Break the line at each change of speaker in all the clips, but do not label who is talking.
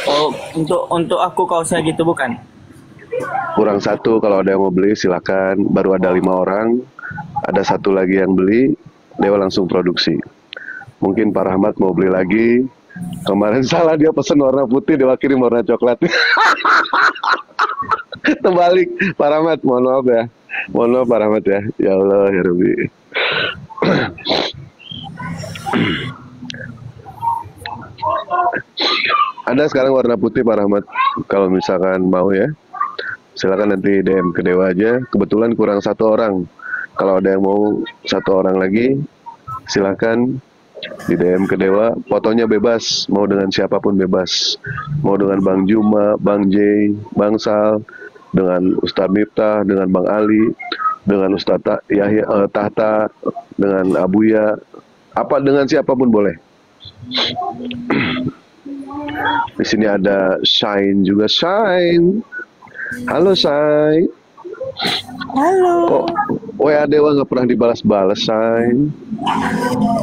Oh, untuk aku kaosnya gitu bukan?
Kurang satu, kalau ada yang mau beli silakan. Baru ada 5 orang, ada satu lagi yang beli, Dewa langsung produksi. Mungkin Pak Rahmat mau beli lagi. Kemarin salah, dia pesen warna putih, Dewa kirim warna coklat. Terbalik, Pak Rahmat, mohon maaf ya. Mohon maaf Pak Rahmat ya. Ya Allah, ya Rabbi. Ada sekarang warna putih Pak Rahmat. Kalau misalkan mau ya, silakan nanti DM ke Dewa aja. Kebetulan kurang satu orang. Kalau ada yang mau satu orang lagi, silakan di DM ke Dewa. Fotonya bebas, mau dengan siapapun bebas. Mau dengan Bang Juma, Bang J, Bang Sal, dengan Ustadz Miftah, dengan Bang Ali, dengan Ustadz Yahya Tahta, dengan Abuya, apa dengan siapapun boleh. Di sini ada Shine juga, Shine. Halo Shine.
Halo.
Kok WA Dewa nggak pernah dibalas-balas, Shine?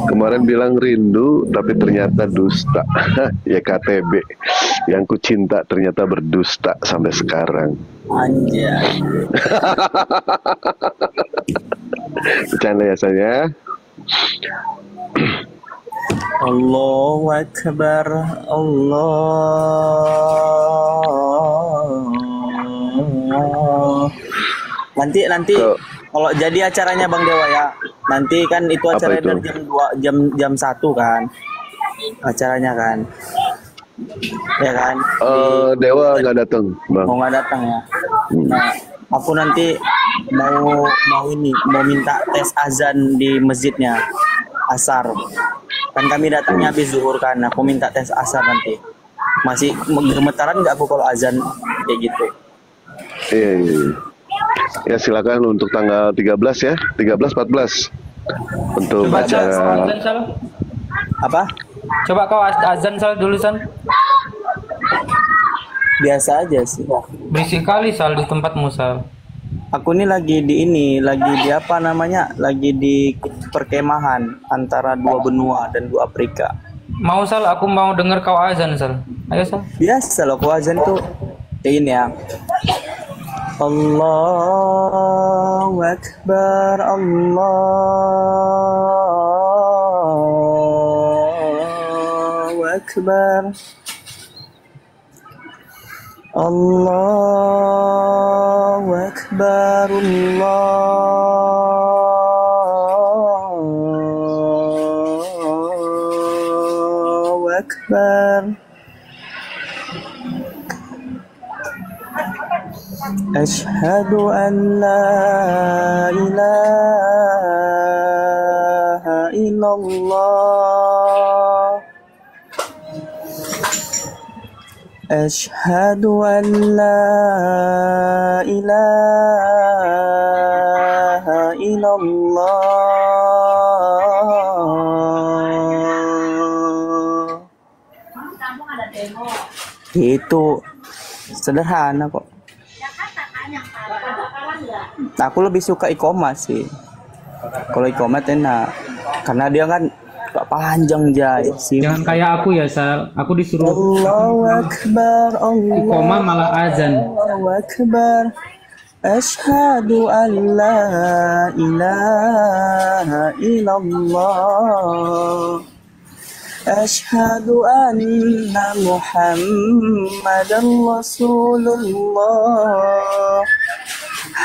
Kemarin bilang rindu, tapi ternyata dusta. Ya KTB, yang ku cinta ternyata berdusta sampai sekarang.
Anjay.
Bercanda ya saya.
Allahu Akbar. Allah. Nanti
Ke
kalau jadi acaranya Bang Dewa ya. Nanti kan itu
apa
acaranya
itu?
dari jam 2 jam 1 kan. Acaranya kan. Ya kan?
Dewa nggak datang, Bang.
Mau nggak datang ya.
Hmm.
Nah, aku nanti mau minta tes azan di masjidnya asar. Kan kami datangnya
Hmm.
habis zuhur kan. Aku minta tes asar nanti. Masih gemetaran nggak aku kalau azan kayak gitu?
Iya, iya, iya. Ya silakan untuk tanggal 13 ya, 13 14 untuk
Coba Sal, kau
acara.
azan Sal.
Apa?
Coba kau azan Sal dulu Sal.
Biasa aja sih.
Berisik kali Sal di tempatmu Sal.
Aku ini lagi di apa namanya? Lagi di perkemahan antara dua benua dan dua Afrika.
Mau Sal, aku mau dengar kau azan Sal. Ayo Sal.
Biasa loh, aku azan tuh kayak gini ya. Allahu Akbar, Allahu Akbar, Allahu Akbar, Allahu Akbar. أشهد أن لا إله إلا الله أشهد أن لا إله إلا الله. Itu sederhana kok. Aku lebih suka iqomah sih. Kalau iqomah enak, karena dia kan gak panjang Jay.
Jangan kayak aku ya Sal. Aku disuruh
Allahu Akbar,
iqomah malah azan.
Allahu Akbar. Asyhadu an la ilaha illallah. Asyhadu anna Muhammadan Rasulullah.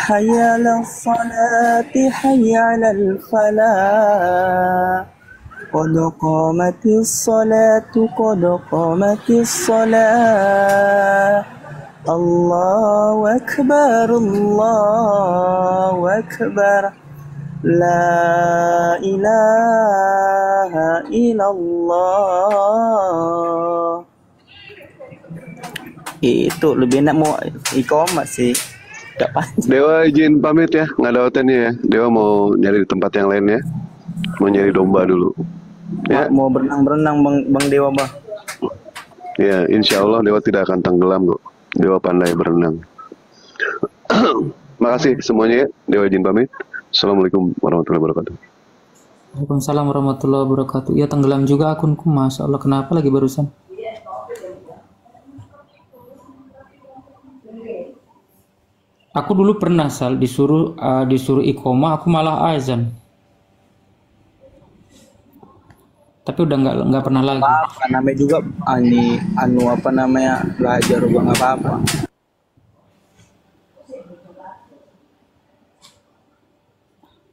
Hayya 'alal salati, hayya 'alal falah. Qad qamatis salatu, qad qamatis salah. Allahu Akbar, Allahu Akbar. La ilaha illallah. Itu lebih enak mau iqomah sih. Gak panjang.
Dewa izin pamit ya, nggak ada hotelnya ya. Dewa mau nyari di tempat yang lain ya. Mau nyari domba dulu. Ya,
Mau berenang-berenang Bang Dewa Bang.
ya, insya Allah Dewa tidak akan tenggelam kok. Dewa pandai berenang. Makasih semuanya ya. Dewa izin pamit. Assalamualaikum warahmatullahi wabarakatuh.
Waalaikumsalam warahmatullahi wabarakatuh. Ya tenggelam juga akunku, Masya Allah. Kenapa lagi barusan? Aku dulu pernah Sal disuruh iqomah, aku malah azan. Tapi udah nggak pernah lagi.
Apa namanya juga anu apa namanya belajar gua nggak apa-apa.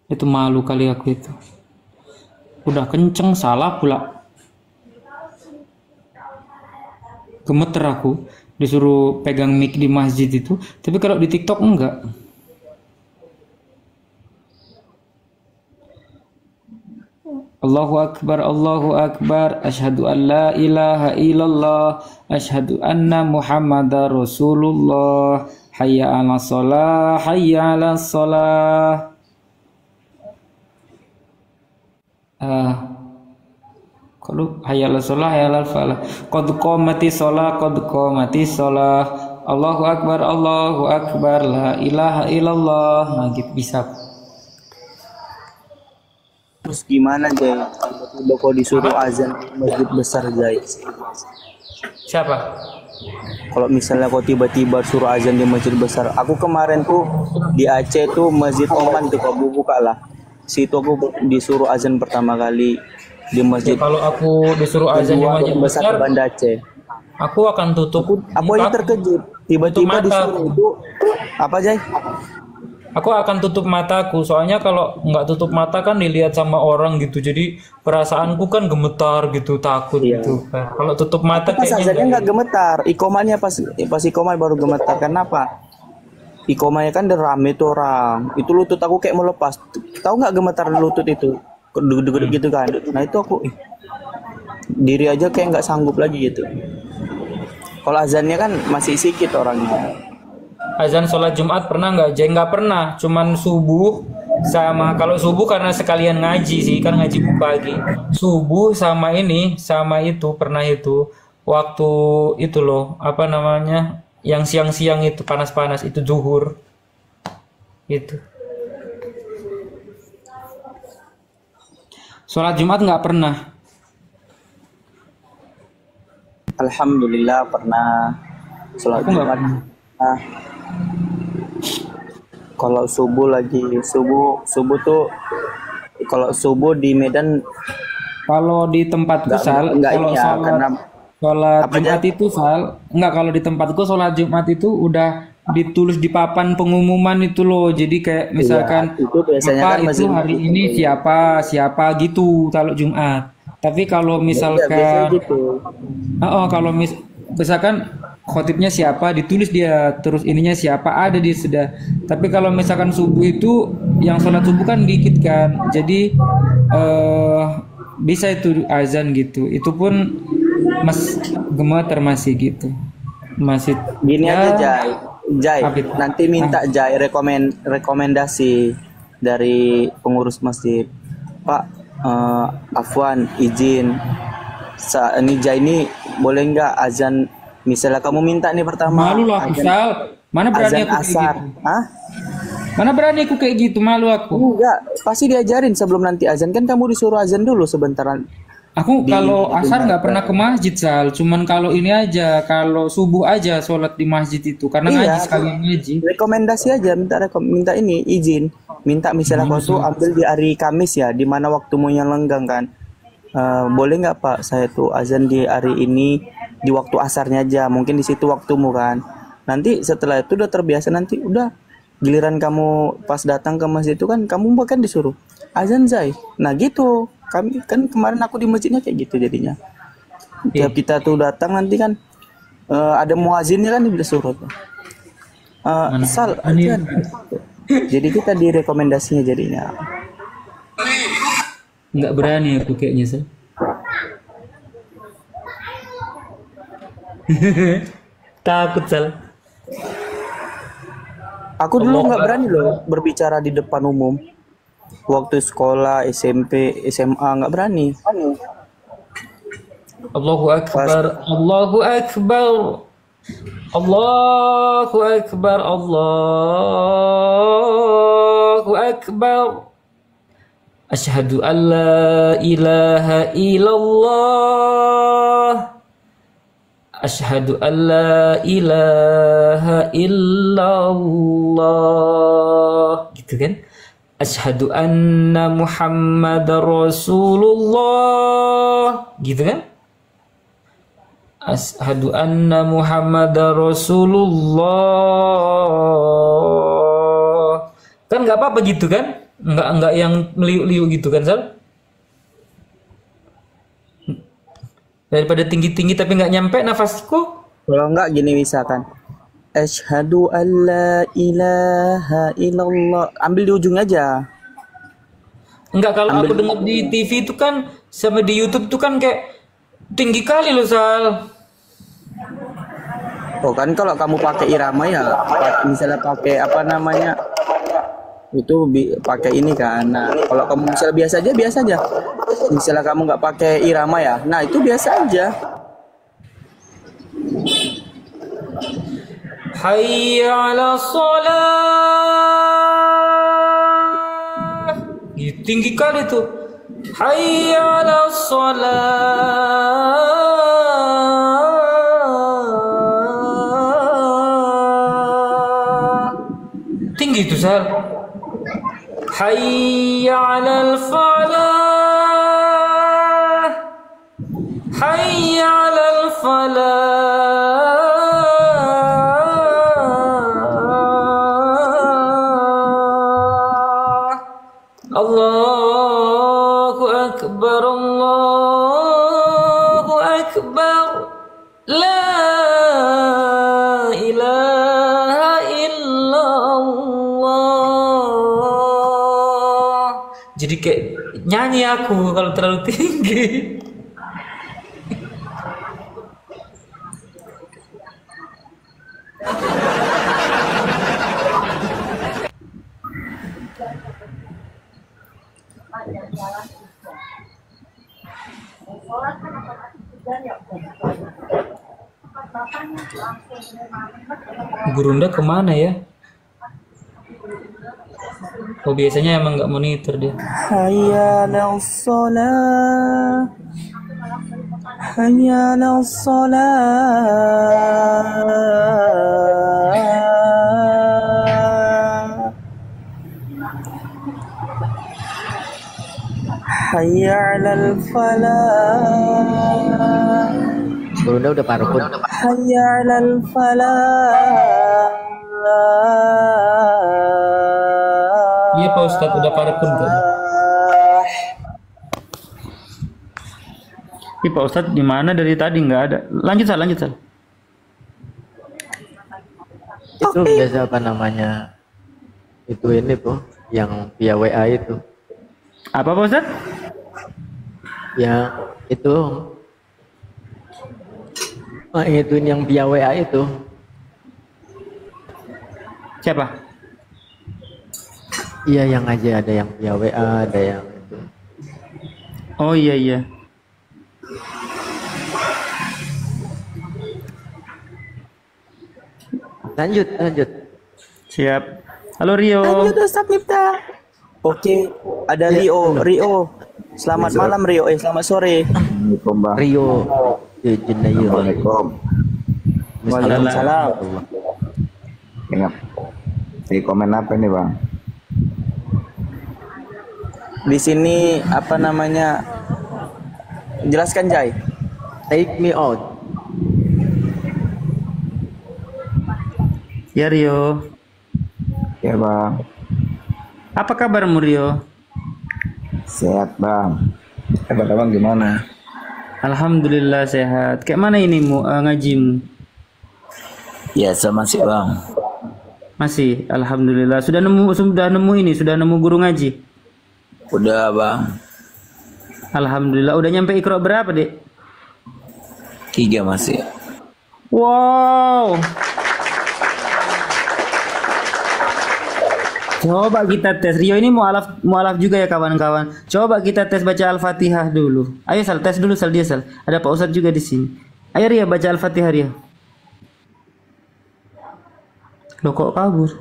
Itu malu kali aku itu. Udah kenceng salah pula. Gemeter aku disuruh pegang mic di masjid itu, tapi kalau di TikTok enggak. Allahu Akbar, asyhadu an la ilaha illallah, asyhadu anna Muhammadar Rasulullah, hayya 'alas shalah, hayya 'alas shalah. Kalau hayya 'alas shalah, hayya 'alal falah. Qad qamatis shalah, qad qamatis shalah. Allahu Akbar, la ilaha illallah. Nah, gitu bisa.
Terus gimana Jay? Tiba-tiba kok disuruh azan di masjid besar Jay?
Siapa?
Kalau misalnya kok tiba-tiba suruh azan di masjid besar, aku kemarin tuh di Aceh tuh Masjid Oman tuh kau buka lah. Situ aku disuruh azan pertama kali di masjid
Kalau aku disuruh azan di
kedua
masjid
yang besar
besar,
di Banda Aceh.
aku akan tutup
Aku aja
muka.
terkejut, tiba-tiba
Tutup mata.
disuruh itu apa Jay?
Aku akan tutup mataku, soalnya kalau nggak tutup mata kan dilihat sama orang gitu. Jadi perasaanku kan gemetar gitu, takut
Iya.
gitu. Kalau tutup mata
Pas
kayaknya
azannya nggak gemetar, ikomanya pas ikomah baru gemetar. Kenapa? Ikomanya kan rame tuh orang. Itu lutut aku kayak melepas. Tahu nggak gemetar lutut itu? Deg-deg gitu kan. Nah itu aku diri aja kayak nggak sanggup lagi gitu. Kalau azannya kan masih sedikit orangnya.
azan sholat Jumat pernah nggak? Jeng nggak pernah, cuman subuh sama kalau subuh karena sekalian ngaji sih kan ngaji pagi. Subuh sama ini sama itu pernah itu waktu itu loh apa namanya yang siang-siang itu panas-panas itu zuhur itu. Sholat Jumat nggak pernah.
Alhamdulillah pernah sholat
Aku nggak
Jumat.
pernah.
Nah, kalau subuh tuh kalau subuh di Medan
Kalau di tempatku Sal,
enggak
kalau
ini ya karena
sholat
apa
Jumat
aja?
itu Sal, enggak kalau di tempatku sholat Jumat itu udah ditulis di papan pengumuman itu loh. Jadi kayak misalkan
Iya, itu biasanya
apa
kan
itu
masjid
hari ini siapa gitu kalau Jumat. Tapi kalau
iya, biasanya
misalkan
gitu.
kalau misalkan khotibnya siapa ditulis dia terus ininya siapa ada di sudah. Tapi kalau misalkan subuh itu yang sholat subuh kan dikit kan. Jadi bisa itu azan gitu. Itu pun gemeter masih gitu. Masih
Gini
ya
aja Jai,
apa itu?
nanti minta Jai rekomendasi dari pengurus masjid. Pak, Afwan izin, ini Jai ini boleh nggak azan? Misalnya kamu minta nih pertama
Malu lah aku
azan,
Sal. Mana berani
azan
aku kayak
asar,
gitu.
Hah?
Mana berani aku kayak gitu, malu aku.
Enggak, pasti diajarin sebelum nanti azan kan kamu disuruh azan dulu sebentaran.
Aku
Di-
kalau asar nggak
di-
pernah ke masjid Sal, cuman kalau ini aja, kalau subuh aja sholat di masjid itu karena
Iya.
ngaji sekalian ngaji.
Rekomendasi aja minta ini izin, minta misalnya kau tuh ambil di hari Kamis ya, di mana waktumu yang lenggang kan. Boleh nggak Pak saya tuh azan di hari ini di waktu asarnya aja, mungkin di situ waktumu kan. Nanti setelah itu udah terbiasa, nanti udah giliran kamu pas datang ke masjid itu kan kamu bahkan disuruh azan Zai. Nah gitu, kami kan kemarin aku di masjidnya kayak gitu jadinya. Tiap kita tuh datang nanti kan ada muazinnya kan disuruh tuh. Sal azan. Jadi kita direkomendasinya jadinya.
Nggak berani aku kayaknya Sal. Takut Sal.
Aku dulu nggak berani loh berbicara di depan umum. Waktu sekolah, SMP, SMA nggak berani.
Allahu Akbar, Allahu Akbar, Allahu Akbar, Allahu Akbar. Asyhadu an la ilaha illallah. Asyhadu an la ilaha illallah. Gitu kan? Asyhadu anna Muhammadar Rasulullah. Gitu kan? Asyhadu anna Muhammadar Rasulullah. Kan nggak apa-apa gitu kan? Nggak yang meliuk-liuk gitu kan, Sal? Daripada tinggi-tinggi tapi nggak nyampe nafasku.
Kalau enggak gini misalkan. Asyhadu an la ilaha illallah. Ambil di ujung aja.
Enggak, kalau
Ambil.
aku dengar di TV itu kan sama di YouTube tuh kan kayak tinggi kali loh, Sal.
Oh kan kalau kamu pakai irama ya, misalnya pakai apa namanya, itu pakai ini kan. Nah kalau kamu misalnya biasa aja. Misalnya kamu nggak pakai irama ya, nah itu biasa aja.
Hayya 'ala shalah. Tinggi kali tuh. Hayya 'ala shalah. Tinggi tuh, Sal. Hayya 'alal falah. Hayya 'alal falah. Allahu akbar, Allahu akbar. La ilaha illallah. Jadi kayak nyanyi aku kalau terlalu tinggi. Gurunda kemana ya? Oh biasanya emang nggak monitor dia.
Hayya 'alas shalah. Hayya 'alas shalah. Hayya 'alal falah.
Gurunda udah parukun.
Hayya 'alal falah.
Iya Pak Ustadz udah parapun kan? Ih Pak Ustadz di mana dari tadi nggak ada. Lanjut Sal, lanjut Sal.
Itu biasa apa namanya? Itu ini tuh yang via WA itu.
Apa Pak Ustadz?
Yang itu itu yang via WA itu.
Siapa?
Iya yang aja ada yang via WA, ada yang itu.
Oh iya iya.
Lanjut, lanjut.
Siap. Halo Rio.
Lanjut Ustaz Miftah. Oke, ada Rio. Rio. Selamat malam Rio. Selamat sore.
Assalamualaikum Bang.
Rio. Jenayu.
Assalamualaikum.
Waalaikumsalam.
Ingat. Di komen apa nih Bang?
Di sini apa namanya? Jelaskan Jai.
Take me out.
Ya Rio.
Ya Bang.
Apa kabarmu Rio?
Sehat Bang. Kabar Bang gimana?
Alhamdulillah sehat. Kayak mana ini ngajimu?
Ya sama sih Bang.
Masih. Alhamdulillah. Sudah nemu ini, sudah nemu guru ngaji.
Udah Bang.
Alhamdulillah. Udah nyampe Iqra berapa, Dek?
3 masih.
Wow. Coba kita tes. Rio ini mualaf juga ya kawan-kawan. Coba kita tes baca Al-Fatihah dulu. Ayo Sal, tes dulu Sal dia Sal. Ada Pak Ustadz juga di sini. Ayo Rio baca Al-Fatihah Rio. Loh kok kabur?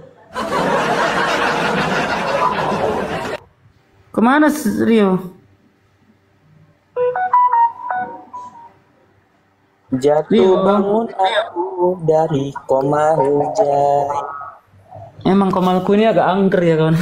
Kemana Rio?
Jatuh
Iya.
bangun aku dari koma hujai.
Emang komalku ini agak angker ya kawan.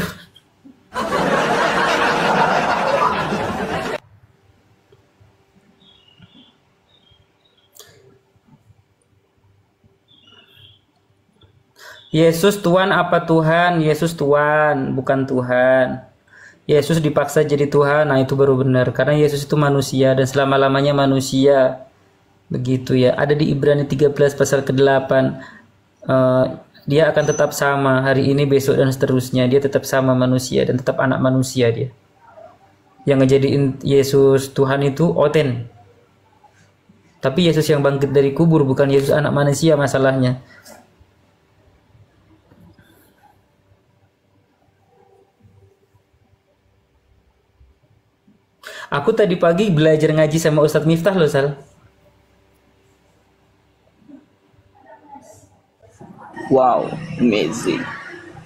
Yesus Tuhan apa Tuhan? Yesus Tuhan, bukan Tuhan. Yesus dipaksa jadi Tuhan, nah itu baru benar. Karena Yesus itu manusia dan selama-lamanya manusia. Begitu ya. Ada di Ibrani 13 pasal ke-8. Dia akan tetap sama hari ini, besok, dan seterusnya. Dia tetap sama manusia dan tetap anak manusia dia. Yang ngejadiin Yesus Tuhan itu Oten. Tapi Yesus yang bangkit dari kubur, bukan Yesus anak manusia masalahnya. Aku tadi pagi belajar ngaji sama Ustadz Miftah loh, Sal.
Wow, amazing.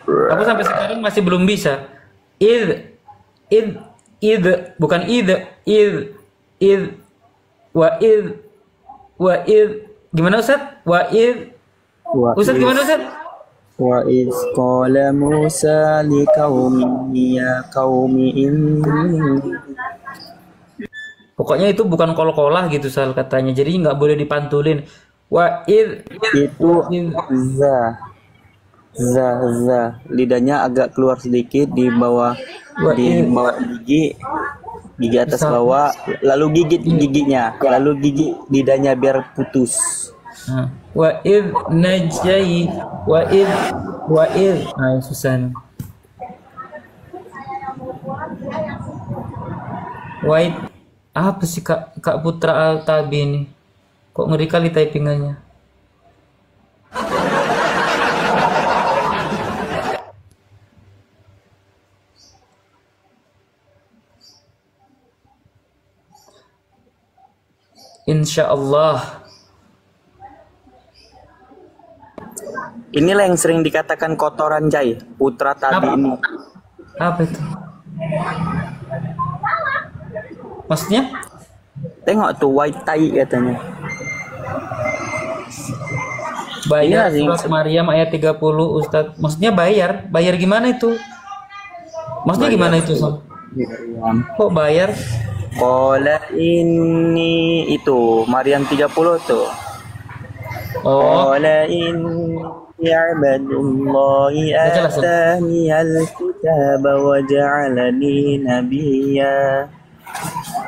Aku sampai sekarang masih belum bisa. Id, bukan wa id. Gimana Ustadz? Ustadz gimana Ustadz?
Wa iz qala Musa liqaumihi ya qaumi inni.
Pokoknya itu bukan kol-kolah gitu Sal katanya. Jadi nggak boleh dipantulin. Wa id
Itu za. Lidahnya agak keluar sedikit di bawah gigi atas bawah, lalu gigit giginya, lalu gigi lidahnya biar putus.
Wa id najai wa id. Nah, susah nih. Wa id. Apa sih Kak Putra Al-Tabi ini? Kok ngeri kali typingannya? Insya Allah.
Inilah yang sering dikatakan kotoran Jai, Putra tadi ini.
Apa itu? Maksudnya?
Tengok tuh white tai katanya.
Bayar
Iya,
surat Maryam ayat 30 Ustadz. Maksudnya bayar? Bayar gimana itu? Maksudnya gimana itu? Sob? Kok bayar?
Qala ini itu Maryam 30 tuh.
Oh,
Qala inni i'badullahi
Udah jelas, Sob.
atani al-kitaba wa ja'alani nabiyya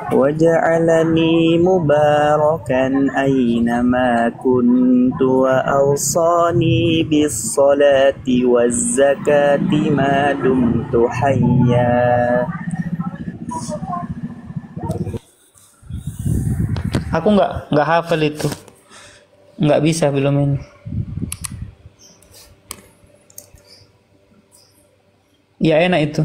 wa ja'alani mubarakan aynama kuntu wa awsani bis salati waz zakati ma dumtu hayya.
aku nggak hafal itu. Nggak bisa belum ini. Ya enak itu.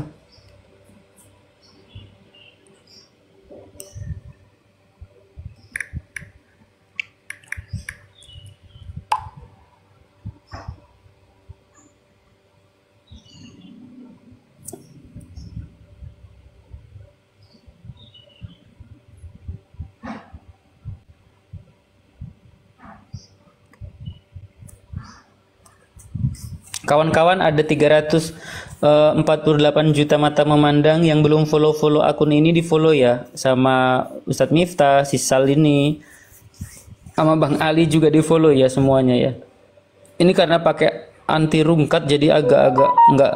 Kawan-kawan, ada 348 juta mata memandang yang belum follow akun ini, di follow ya, sama Ustadz Miftah, si Sal ini, sama Bang Ali juga di follow ya semuanya ya. Ini karena pakai anti rungkat jadi agak-agak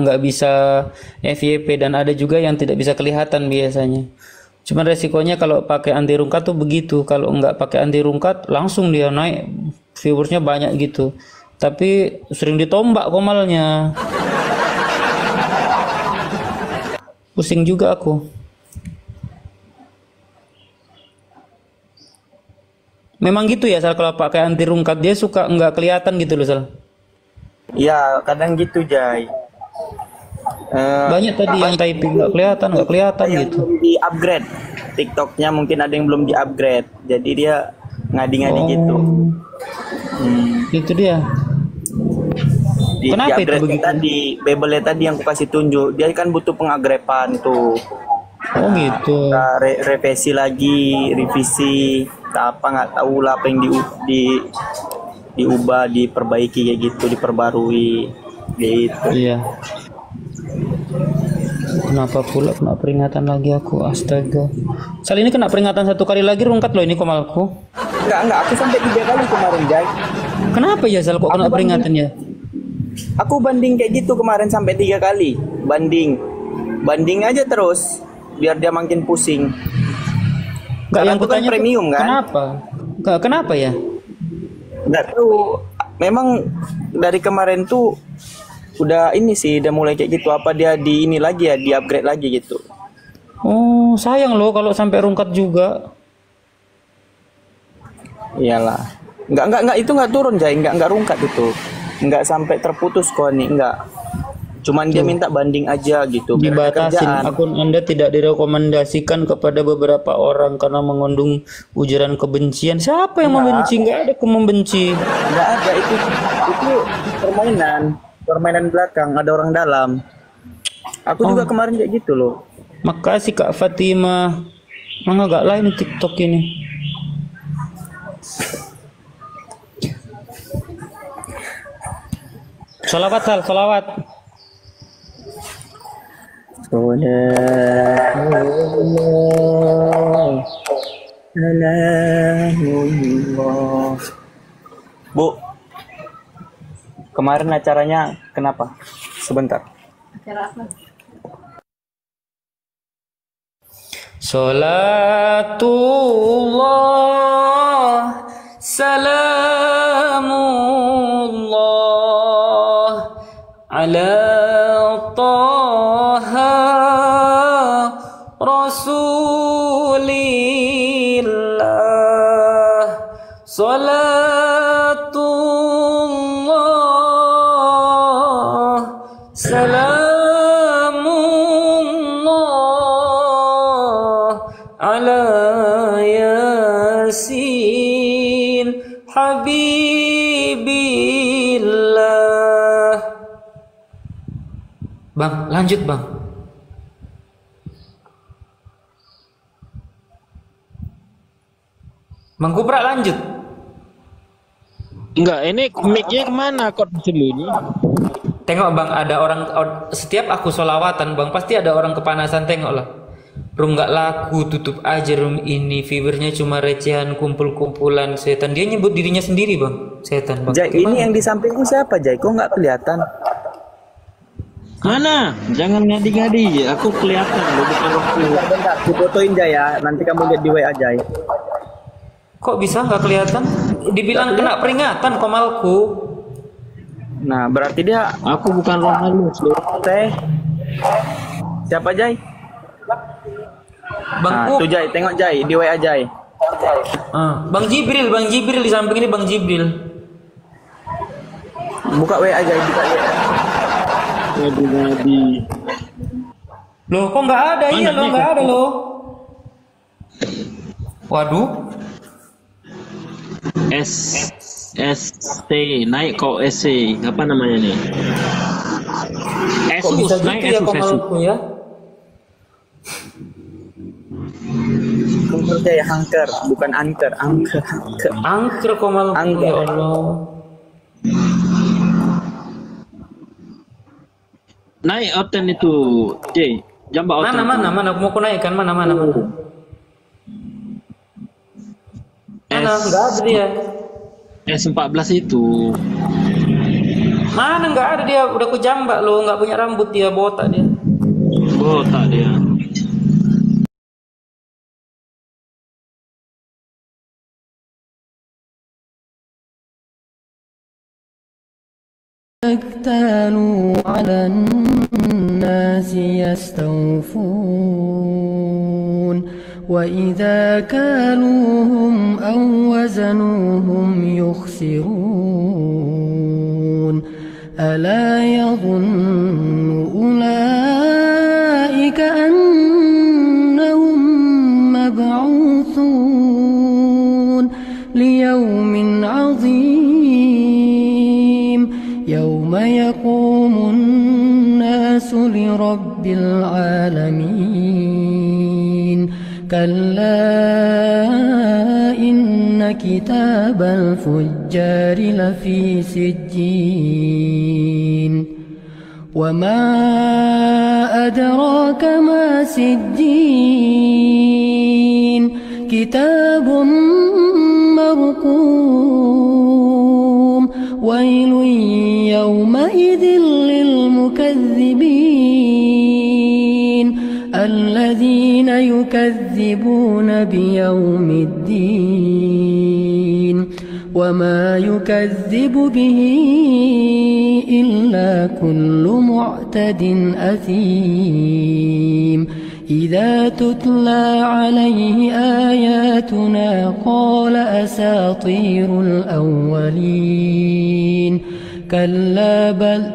nggak bisa FYP, dan ada juga yang tidak bisa kelihatan biasanya. Cuman resikonya kalau pakai anti rungkat tuh begitu, kalau nggak pakai anti rungkat langsung dia naik viewersnya banyak gitu. Tapi sering ditombak komalnya. Pusing juga aku. Memang gitu ya Sal, kalau pakai anti rungkat dia suka nggak kelihatan gitu loh Sal.
Ya kadang gitu Jai.
Banyak tadi yang typing nggak kelihatan
Yang
gitu.
belum di upgrade TikToknya, mungkin ada yang belum di upgrade, jadi dia ngadi-ngadi gitu.
Itu dia. Kenapa itu
upgrade
begitu?
tadi Bebelnya tadi yang aku kasih tunjuk, dia kan butuh pengagrepan tuh.
Oh gitu.
Revisi lagi, revisi apa nggak tahu lah apa yang diubah, diperbaiki kayak gitu, diperbarui gitu.
Iya. Kenapa pula kena peringatan lagi aku? Astaga. Kali ini kena peringatan 1 kali lagi rungkat loh ini komalku.
Enggak, aku sampai 3 kali kemarin, Jai.
Kenapa ya Sal kok kena peringatannya?
Aku banding kayak gitu kemarin sampai 3 kali. Banding aja terus biar dia makin pusing.
Enggak, yang
aku kan
kutanya
premium kan.
Kenapa? Kenapa ya?
Enggak tahu. Memang dari kemarin tuh udah ini sih, udah mulai kayak gitu. Apa dia di ini lagi ya, di upgrade lagi gitu.
Oh, sayang loh kalau sampai rungkat juga.
Iyalah. Enggak itu enggak turun, Jai. Enggak rungkat itu. Enggak sampai terputus kok nih, enggak. Cuman dia minta banding aja gitu. biar ada
Dibatasin,
kerjaan.
akun Anda tidak direkomendasikan kepada beberapa orang karena mengandung ujaran kebencian. Siapa yang membenci? Enggak ada yang membenci.
Enggak ada, itu permainan belakang, ada orang dalam. Aku juga kemarin kayak gitu loh.
Makasih Kak Fatima. Mang agak lain TikTok ini. Salawat Sal, salawat.
Bu, kemarin acaranya kenapa? Sebentar.
Salatullah, salamullah ala taha rasulillah. Salatullah, salamullah ala yasin habibillah. Bang, lanjut bang. Bang Kupra lanjut.
Enggak, ini mic-nya kemana kok disembunyi?
Tengok bang, ada orang, setiap aku solawatan bang, pasti ada orang kepanasan, tengoklah. Room nggak laku, tutup aja room ini, viewernya cuma recehan, kumpul-kumpulan setan. Dia nyebut dirinya sendiri bang, setan bang.
Jai, ini yang di sampingku siapa, Jai? Kok nggak kelihatan?
Mana? Jangan ngadi-ngadi, aku kelihatan loh, bukan aku.
Bentar, aku fotoin, Jai ya. Nanti kamu lihat di WA, Jai.
Kok bisa nggak kelihatan? Dibilang kena peringatan komalku.
Nah, berarti dia
Aku bukan roh halus loh.
teh. Siapa, Jai?
Bang
Nah,
Kup.
tuh Jai, tengok Jai di WA Jai.
Bang Jibril di samping ini Bang Jibril.
Buka WA Jai, buka WA.
Ngadi-ngadi.
Loh, kok nggak ada? Iya loh, nggak ada loh. Waduh.
ST naik kok SC apa namanya nih?
Kok bisa
Asus naik
gitu ya
Asus.
komalku ya?
Angker Jai, angker, bukan angker.
Angker komalku
Angker.
ya Allah.
Naik oten itu, J. Jambak oten.
Mana? Mau aku naikkan mana? Mana? Nggak ada dia.
S14 itu.
Mana nggak ada dia? Udah ku jambak loh, nggak punya rambut dia, botak dia.
Botak dia.
اكتالوا على الناس يستوفون وإذا كالوهم أو وزنوهم يخسرون ألا يظن أولئك أنهم مبعوثون ليوم عظيم يوم يقوم الناس لرب العالمين كلا إن كتاب الفجار لفي سجين وما أدراك ما سجين كتاب مرقوم ويل يومئذ للمكذبين الذين يكذبون بيوم الدين وما يكذب به إلا كل معتد أثيم إذا تتلى عليه آياتنا قال أساطير الأولين كلا بل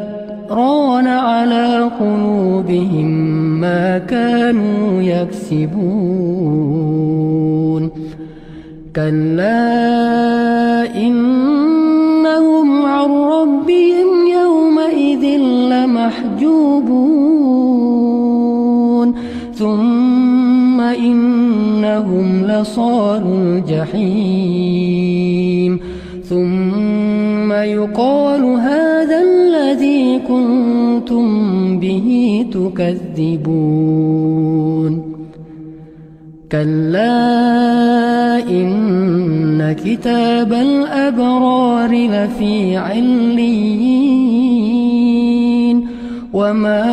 ران على قلوبهم ما كانوا يكسبون كلا إنهم عن ربهم يومئذ لمحجوبون ثم إنهم لصالوا الجحيم ثم يقال هذا الذي كنتم به تكذبون كلا إن كتاب الأبرار لفي عليين وما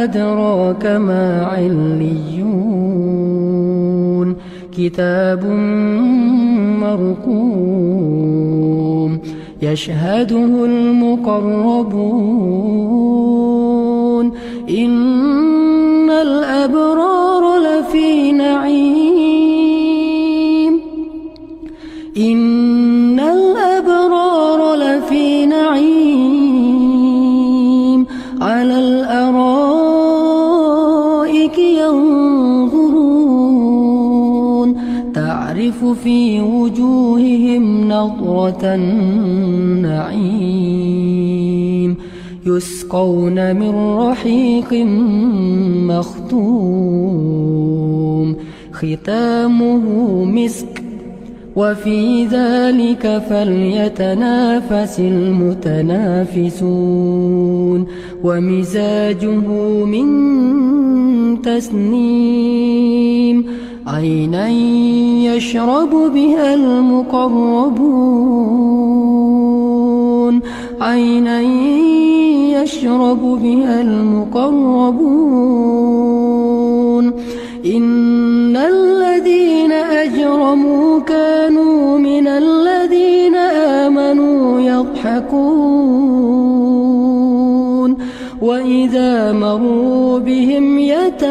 أدراك ما عليون كتاب مرقوم يشهده المقربون إن الأبرار لفي نعيم إن الأبرار لفي نعيم على الأرائك ينظرون تعرف في وجوههم نضرة النعيم يسقون من رحيق مختوم ختامه مسك وفي ذلك فليتنافس المتنافسون ومزاجه من تسنيم عينا يشرب بها المقربون عينا يشرب بها المقربون إن الذين أجرموا كانوا من الذين آمنوا يضحكون وإذا مروا بهم يتغامزون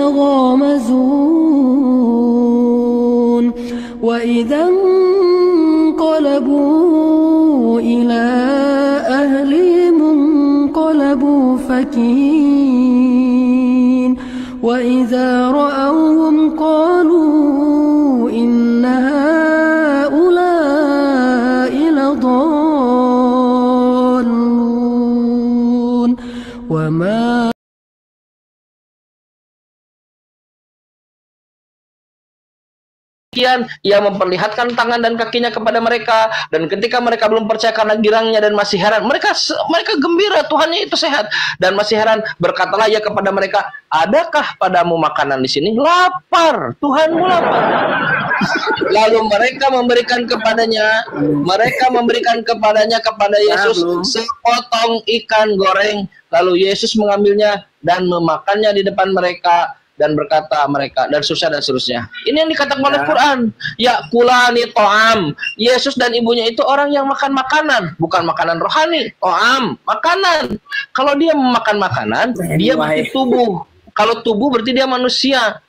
وإذا انقلبوا إلى أهلهم انقلبوا فكهين وإذا رأوهم قالوا إن هؤلاء لضالون وما
ia memperlihatkan tangan dan kakinya kepada mereka, dan ketika mereka belum percaya karena girangnya dan masih heran, mereka gembira Tuhannya itu sehat, dan masih heran berkatalah ia kepada mereka, adakah padamu makanan di sini? Lapar, Tuhanmu lapar. Lalu mereka memberikan kepadanya kepada Yesus sepotong ikan goreng, lalu Yesus mengambilnya dan memakannya di depan mereka dan berkata mereka, dan seterusnya. Ini yang dikatakan oleh Quran. Ya kulani to'am. Yesus dan ibunya itu orang yang makan makanan, bukan makanan rohani. To'am, makanan. Kalau dia memakan makanan, dia berarti tubuh. Kalau tubuh berarti dia manusia.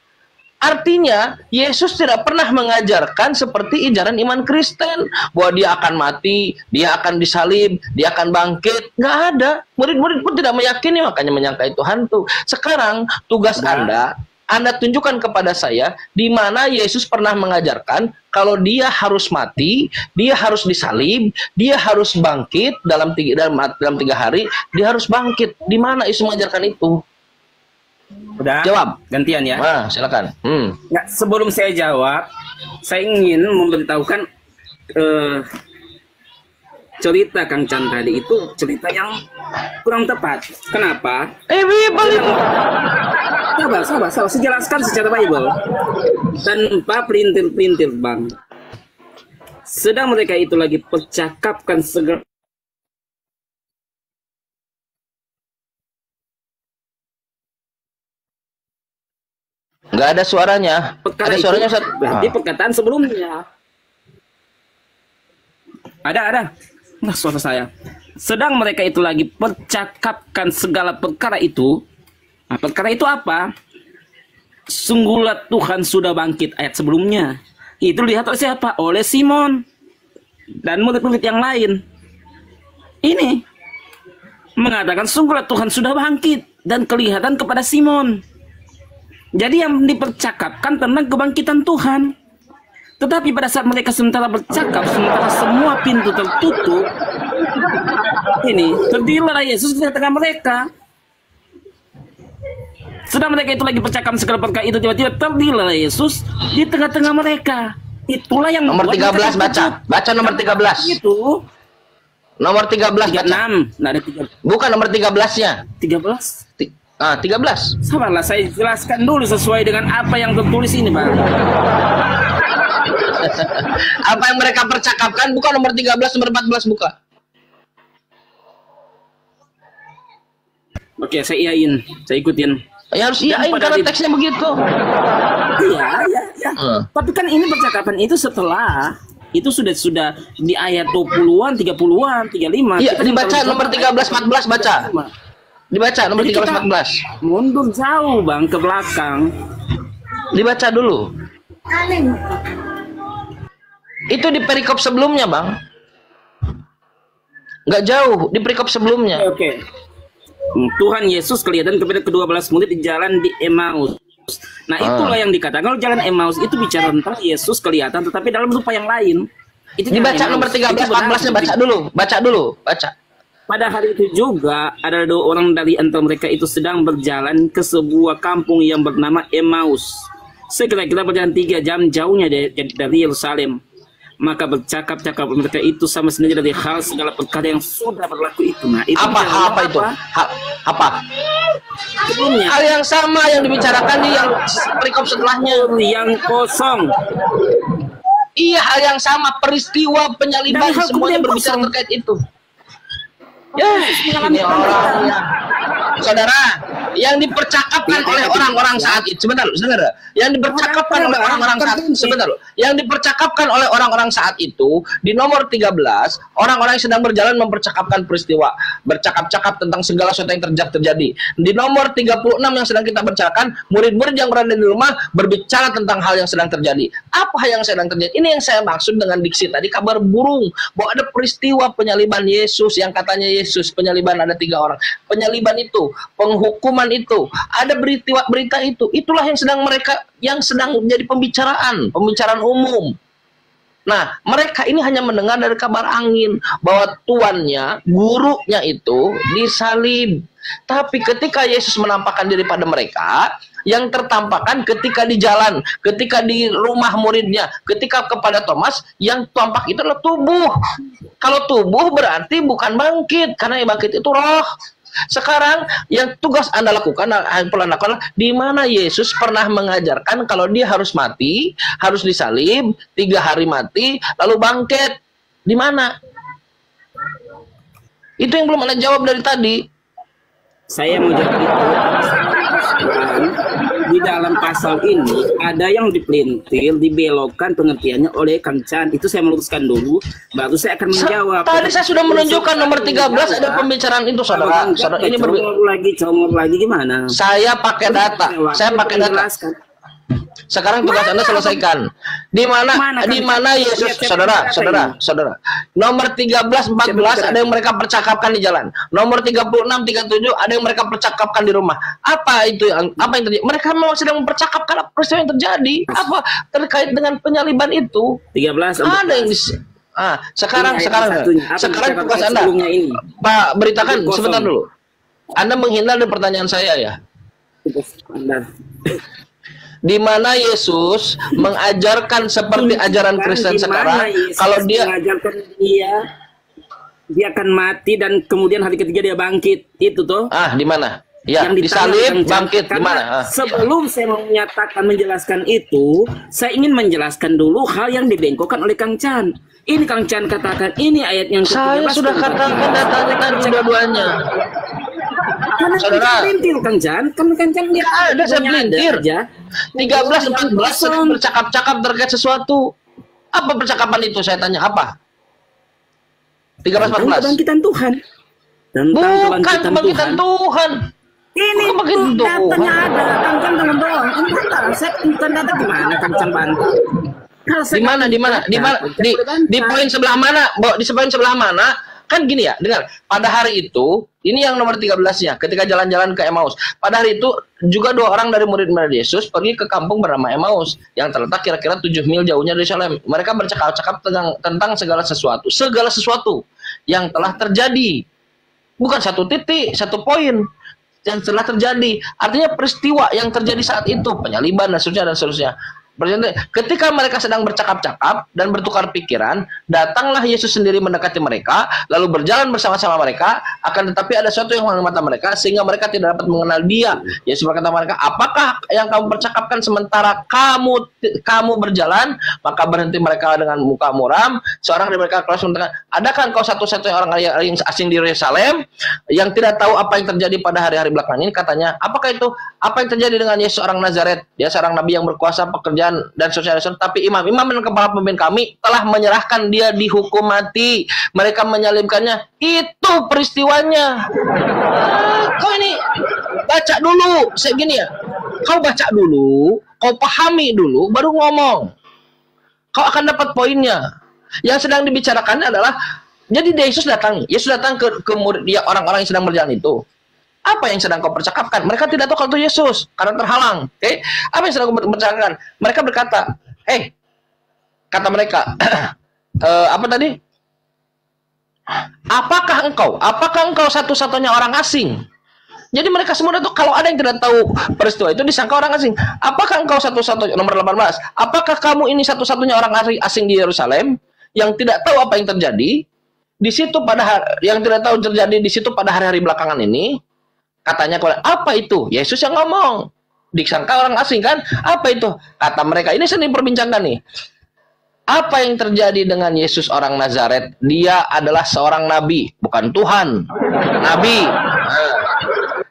Artinya, Yesus tidak pernah mengajarkan seperti ajaran iman Kristen, bahwa dia akan mati, dia akan disalib, dia akan bangkit. Nggak ada. Murid-murid pun tidak meyakini, makanya menyangka itu hantu. Sekarang, tugas Anda tunjukkan kepada saya, di mana Yesus pernah mengajarkan, kalau dia harus mati, dia harus disalib, dia harus bangkit, dalam 3 hari, dia harus bangkit. Di mana Yesus mengajarkan itu?
Udah?
Jawab.
Gantian ya.
Silakan.
Ya, sebelum saya jawab, saya ingin memberitahukan cerita Kang Chan tadi itu cerita yang kurang tepat. Kenapa? Sabar. Saya jelaskan secara Bible. Tanpa pelintir-pelintir, Bang. Sedang mereka itu lagi percakapkan segala
nggak ada suaranya.
perkara
Ada suaranya,
itu,
Ustaz.
berarti perkataan sebelumnya. Ada. Nah, suara saya. Sedang mereka itu lagi percakapkan segala perkara itu. Nah, perkara itu apa? Sungguhlah Tuhan sudah bangkit, ayat sebelumnya. Itu dilihat oleh siapa? Oleh Simon dan murid-murid yang lain. Ini mengatakan sungguhlah Tuhan sudah bangkit dan kelihatan kepada Simon. Jadi yang dipercakapkan tentang kebangkitan Tuhan. Tetapi pada saat mereka sementara bercakap, sementara semua pintu tertutup, ini terdirilah Yesus di tengah mereka. Sedang mereka itu lagi bercakap segala perkara itu, tiba-tiba terdirilah Yesus di tengah-tengah mereka. Itulah yang
Nomor
membuat
13
mereka
baca.
terkejut.
Baca nomor 13.
Itu
Nomor 13 baca.
36. Nah, ada 3.
Bukan nomor 13-nya.
13.
13.
Sabarlah, saya jelaskan dulu sesuai dengan apa yang tertulis ini, Pak.
Apa yang mereka percakapkan bukan nomor 13, nomor 14 buka.
Oke, saya iyain, saya ikutin.
Ya harus iyain karena teksnya begitu.
Iya. Tapi kan ini percakapan itu setelah itu sudah di ayat 20-an, 30-an, 35.
Iya, dibaca nomor 13, 14 baca. Dibaca nomor 13, 14.
Mundur jauh, Bang, ke belakang.
Dibaca dulu. Itu di perikop sebelumnya, Bang. Nggak jauh, di perikop sebelumnya.
Oke. Tuhan Yesus kelihatan kepada ke-12 murid di jalan di Emmaus. Nah, itulah yang dikatakan kalau jalan Emmaus itu bicara tentang Yesus kelihatan tetapi dalam rupa yang lain. Itu
dibaca nomor 13, 14-nya baca dulu. Pada
hari itu juga ada 2 orang dari antara mereka itu sedang berjalan ke sebuah kampung yang bernama Emmaus. Sekira-kira berjalan 3 jam jauhnya dari Yerusalem. Maka bercakap-cakap mereka itu sama sendiri dari hal segala perkara yang sudah berlaku itu. Nah, itu
apa itu? Apa?
Sebelumnya.
Hal yang sama yang dibicarakan di yang perikop setelahnya.
Yang kosong.
Iya, hal yang sama, peristiwa penyaliban semuanya berbicara terkait itu. Ya, ini orang saudara yang dipercakapkan oleh orang-orang saat itu. Sebentar, yang dipercakapkan oleh orang-orang saat itu. Yang dipercakapkan oleh orang-orang saat itu di nomor 13, orang-orang yang sedang berjalan mempercakapkan peristiwa, bercakap-cakap tentang segala sesuatu yang terjadi. Di nomor 36 yang sedang kita bicarakan, murid-murid yang berada di rumah berbicara tentang hal yang sedang terjadi. Apa yang sedang terjadi? Ini yang saya maksud dengan diksi tadi, kabar burung, bahwa ada peristiwa penyaliban Yesus yang katanya Yesus penyaliban ada 3 orang. Penyaliban itu, penghukuman itu, ada berita itu. Itulah yang sedang menjadi pembicaraan umum. Nah, mereka ini hanya mendengar dari kabar angin bahwa tuannya, gurunya itu disalib. Tapi ketika Yesus menampakkan diri pada mereka, yang tertampakkan ketika di jalan, ketika di rumah muridnya, ketika kepada Thomas, yang tampak itu adalah tubuh. Kalau tubuh berarti bukan bangkit, karena yang bangkit itu roh. Sekarang yang tugas Anda lakukan, di mana Yesus pernah mengajarkan kalau dia harus mati, harus disalib, 3 hari mati, lalu bangkit. Di mana? Itu yang belum Anda jawab dari tadi.
Saya mau jawab itu. Di dalam pasal ini ada yang dipelintir, dibelokkan pengertiannya oleh Kang Chan. Itu saya meluruskan dulu, baru saya akan menjawab.
Tadi saya sudah menunjukkan nomor 13 ada pembicaraan itu, saudara. Saudara ini
comor lagi gimana?
Saya pakai data. Sekarang tugas Anda selesaikan. Di mana Yesus, saudara. Nomor 13, 14 ada yang mereka percakapkan di jalan. Nomor 36, 37 ada yang mereka percakapkan di rumah. Apa yang terjadi? Mereka memang sedang mempercakapkan peristiwa yang terjadi. Apa terkait dengan penyaliban itu?
13.
Ada yang sekarang tugas Anda. Pak, beritakan sebentar dulu. Anda menghindar dari pertanyaan saya ya. Di mana Yesus mengajarkan seperti ajaran Kristen sekarang, kalau dia
mengajarkan dia akan mati dan kemudian hari ketiga dia bangkit, itu tuh.
di mana? Ya,
Yang
disalib,
ditanam,
bangkit di
karena
mana?
Sebelum saya mau menyatakan menjelaskan itu, saya ingin menjelaskan dulu hal yang dibengkokkan oleh Kang Chan. Ini Kang Chan katakan, ini ayat yang
Saya
ke-13
sudah katakan datangnya tadi dua-duanya.
Karena
Saudara,
pelintir Kang Chan, kan Kang Chan lihat
ada saya pelintir.
aja.
13, 14 sedang bercakap-cakap terkait sesuatu. Apa percakapan itu saya tanya, apa? 13,
Tentang
14.
kebangkitan Tuhan. Tentang
Bukan kebangkitan Tuhan.
Ini
Kebangkitan
tuh datanya
Tuhan.
ada, Kang Chan jangan bohong. Entah, saya bukan data gimana Kang Chan bantah.
Di mana? Di poin sebelah mana? Di poin sebelah mana? Kan gini ya, dengar. Pada hari itu, ini yang nomor 13-nya, ketika jalan-jalan ke Emmaus. Pada hari itu, juga 2 orang dari murid-murid Yesus pergi ke kampung bernama Emmaus, yang terletak kira-kira 7 mil jauhnya dari Yerusalem. Mereka bercakap-cakap tentang segala sesuatu yang telah terjadi. Bukan satu titik, satu poin yang telah terjadi. Artinya peristiwa yang terjadi saat itu, penyaliban dan seterusnya. Ketika mereka sedang bercakap-cakap dan bertukar pikiran, datanglah Yesus sendiri mendekati mereka, lalu berjalan bersama-sama mereka, akan tetapi ada sesuatu yang mengenai mata mereka, sehingga mereka tidak dapat mengenal dia. Yesus berkata kepada mereka, apakah yang kamu percakapkan sementara kamu berjalan? Maka berhenti mereka dengan muka muram. Seorang dari mereka kelas mengatakan, adakah engkau satu-satunya orang yang asing di Yerusalem, yang tidak tahu apa yang terjadi pada hari-hari belakangan ini? Katanya, apakah itu? Apa yang terjadi dengan Yesus orang Nazaret? Dia seorang nabi yang berkuasa pekerjaan dan sosialisasi, tapi imam-imam dan kepala pemimpin kami telah menyerahkan dia dihukum mati. Mereka menyalibkannya. Itu peristiwanya. Kau ini baca dulu, segini ya. Kau baca dulu, kau pahami dulu, baru ngomong. Kau akan dapat poinnya. Yang sedang dibicarakan adalah, jadi Yesus datang ke murid dia, orang-orang yang sedang berjalan itu. Apa yang sedang kau percakapkan? Mereka tidak tahu kalau itu Yesus karena terhalang. Oke? Apa yang sedang kau percakapkan? Mereka berkata, kata mereka, apa tadi? Apakah engkau satu-satunya orang asing? Jadi mereka semua itu kalau ada yang tidak tahu peristiwa itu disangka orang asing. Apakah engkau satu-satunya, nomor 18? Apakah kamu ini satu-satunya orang asing di Yerusalem yang tidak tahu apa yang terjadi di situ yang tidak tahu terjadi di situ pada hari-hari belakangan ini? Katanya, apa itu? Yesus yang ngomong. Disangka orang asing kan? Apa itu? Kata mereka, ini sering diperbincangkan nih. Apa yang terjadi dengan Yesus orang Nazaret? Dia adalah seorang nabi, bukan Tuhan. Nabi.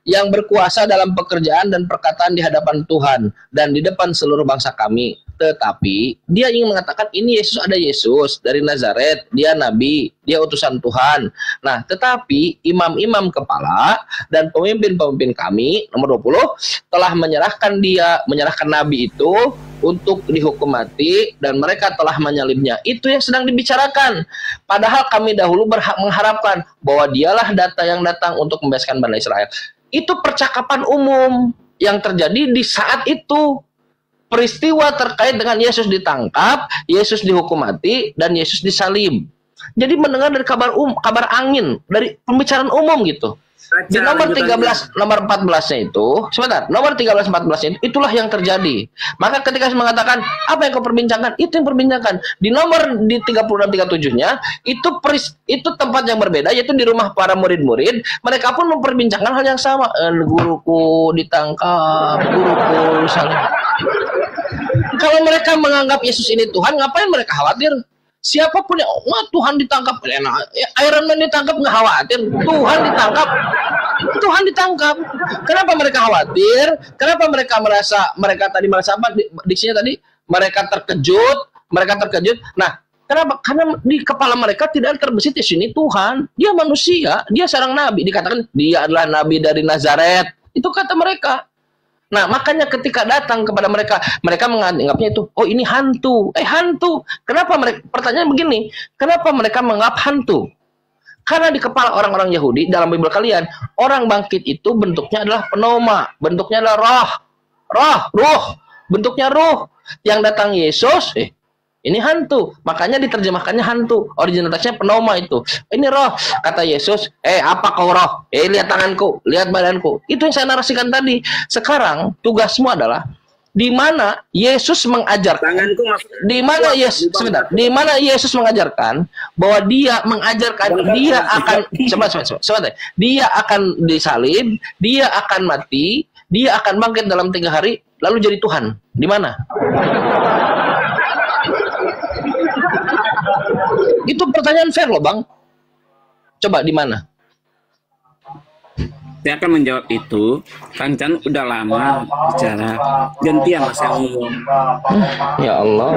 Yang berkuasa dalam pekerjaan dan perkataan di hadapan Tuhan dan di depan seluruh bangsa kami. Tetapi dia ingin mengatakan ini Yesus ada Yesus dari Nazaret, dia nabi, dia utusan Tuhan. Nah, tetapi imam-imam kepala dan pemimpin-pemimpin kami, nomor 20, telah menyerahkan nabi itu untuk dihukum mati dan mereka telah menyalibnya. Itu yang sedang dibicarakan. Padahal kami dahulu mengharapkan bahwa dialah yang datang untuk membebaskan bangsa Israel. Itu percakapan umum yang terjadi di saat itu. Peristiwa terkait dengan Yesus ditangkap, Yesus dihukum mati, dan Yesus disalib. Jadi mendengar dari kabar angin, dari pembicaraan umum gitu. Di nomor 13, nomor 14-nya itu, sebentar, nomor 13, 14-nya itu, itulah yang terjadi. Maka ketika saya mengatakan, apa yang kau perbincangkan? Itu yang perbincangkan. Di nomor di 30 dan 37-nya, itu tempat yang berbeda, yaitu di rumah para murid-murid. Mereka pun memperbincangkan hal yang sama. Guruku ditangkap, guruku salah. Kalau mereka menganggap Yesus ini Tuhan, ngapain mereka khawatir? Siapapun yang Tuhan ditangkap, Iron Man ditangkap nggak khawatir. Tuhan ditangkap. Kenapa mereka khawatir? Kenapa mereka merasa apa? Diksinya tadi mereka terkejut. Nah, kenapa? Karena di kepala mereka tidak terbesit Yesus ini Tuhan. Dia manusia, dia seorang nabi. Dikatakan dia adalah nabi dari Nazaret. Itu kata mereka. Nah, makanya ketika datang kepada mereka menganggapnya itu, oh ini hantu. Hantu. Kenapa mereka? Pertanyaan begini, kenapa mereka menganggap hantu? Karena di kepala orang-orang Yahudi, dalam Bible kalian, orang bangkit itu bentuknya adalah pneuma, bentuknya adalah roh, bentuknya roh. Yang datang Yesus, Ini hantu, makanya diterjemahkannya hantu. Original teksnya pneuma itu. Ini roh, kata Yesus. Apa kau roh? Lihat tanganku, lihat badanku. Itu yang saya narasikan tadi. Sekarang tugasmu adalah di mana Yesus mengajarkan, di mana Yesus sebentar, di mana Yesus mengajarkan bahwa dia mengajarkan dia akan sebentar, dia akan disalib, dia akan mati, dia akan bangkit dalam 3 hari, lalu jadi Tuhan. Di mana? Itu pertanyaan fair loh, Bang. Coba di mana?
Saya akan menjawab itu. Kang Chan udah lama bicara. Gantian Mas yang ngomong.
Ya Allah.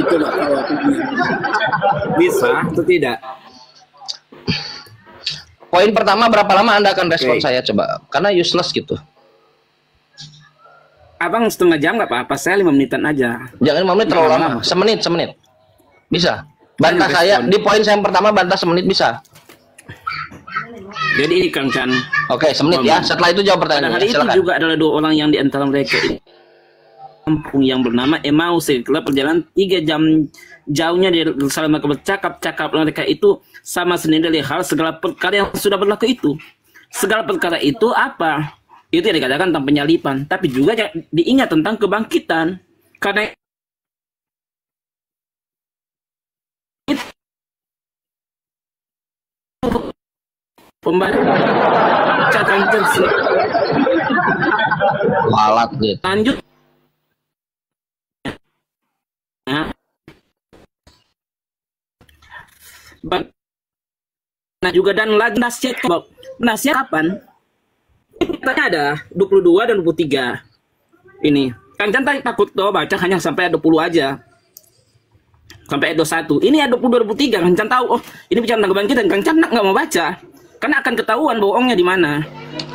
Itu loh kalau bisa atau tidak?
Poin pertama, berapa lama Anda akan respon saya coba? Karena useless gitu.
Abang setengah jam nggak apa-apa, saya 5 menitan aja.
Jangan 5 menit, terlalu lama. Semenit. Bisa. Bantah saya di poin saya yang pertama, bantah semenit bisa.
Jadi ini Kang Chan.
Oke, semenit ya. Setelah itu jawab pertanyaan.
Hari itu juga adalah 2 orang yang di antara mereka kampung yang bernama Emmaus. Setelah perjalanan 3 jam jauhnya dari Yerusalem, mereka bercakap-cakap. Mereka itu sama sendiri dari hal segala perkara yang sudah berlaku itu. Segala perkara itu apa? Itu yang dikatakan tentang penyalipan, tapi juga diingat tentang kebangkitan. Karena pembacaan
walat gitu.
Lanjut. Nah juga dan lagi nasihat kapan? Katanya ada 22 dan 23. Ini Kang Chan takut tuh baca hanya sampai 20 aja. Sampai 21. Ini ada 22 23. Kang Chan tahu, oh ini bicara tentang kebangkitan. Kang Chan nggak mau baca. Karena akan ketahuan bohongnya di mana.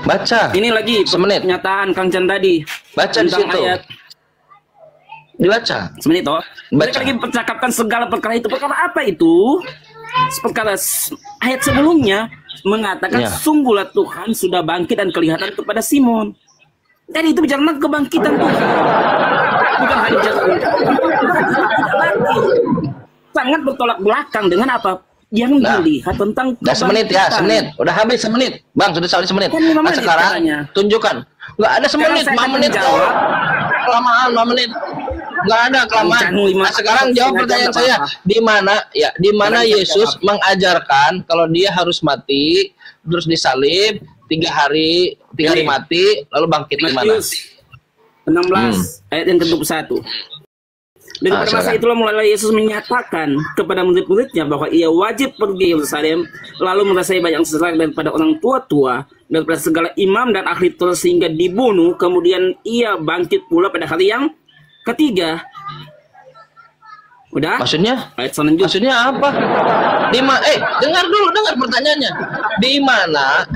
Baca.
Ini lagi
semenit.
Pernyataan Kang Chan tadi.
Baca di situ. Ayat. Dibaca.
Semenit toh. Mereka lagi percakapkan segala perkara itu. Perkara apa itu? Perkara ayat sebelumnya mengatakan sungguhlah Tuhan sudah bangkit dan kelihatan kepada Simon. Jadi itu bicara tentang kebangkitan Tuhan. Bukan hanya bicara sangat bertolak belakang dengan apa yang dilihat tentang
udah semenit ya, semenit. Udah habis semenit. Bang, sudah habis semenit.
Kan
nah, sekarang tunjukkan. Enggak ada semenit, 5 menit. Kelamaan 5 menit. Enggak ada kelamaan. Nah, sekarang jawab pertanyaan saya. Di mana Yesus mengajarkan kalau dia harus mati, terus disalib 3 hari mati, lalu bangkit di mana?
16 ayat yang ke-21. Dan pada masa itulah mulailah Yesus menyatakan kepada murid-muridnya bahwa ia wajib pergi Yerusalem, lalu merasai banyak sesak daripada orang tua-tua, daripada segala imam dan ahli Taurat sehingga dibunuh. Kemudian ia bangkit pula pada hari yang ketiga. Udah?
Maksudnya?
Ayat selanjutnya.
Maksudnya apa? Dengar pertanyaannya.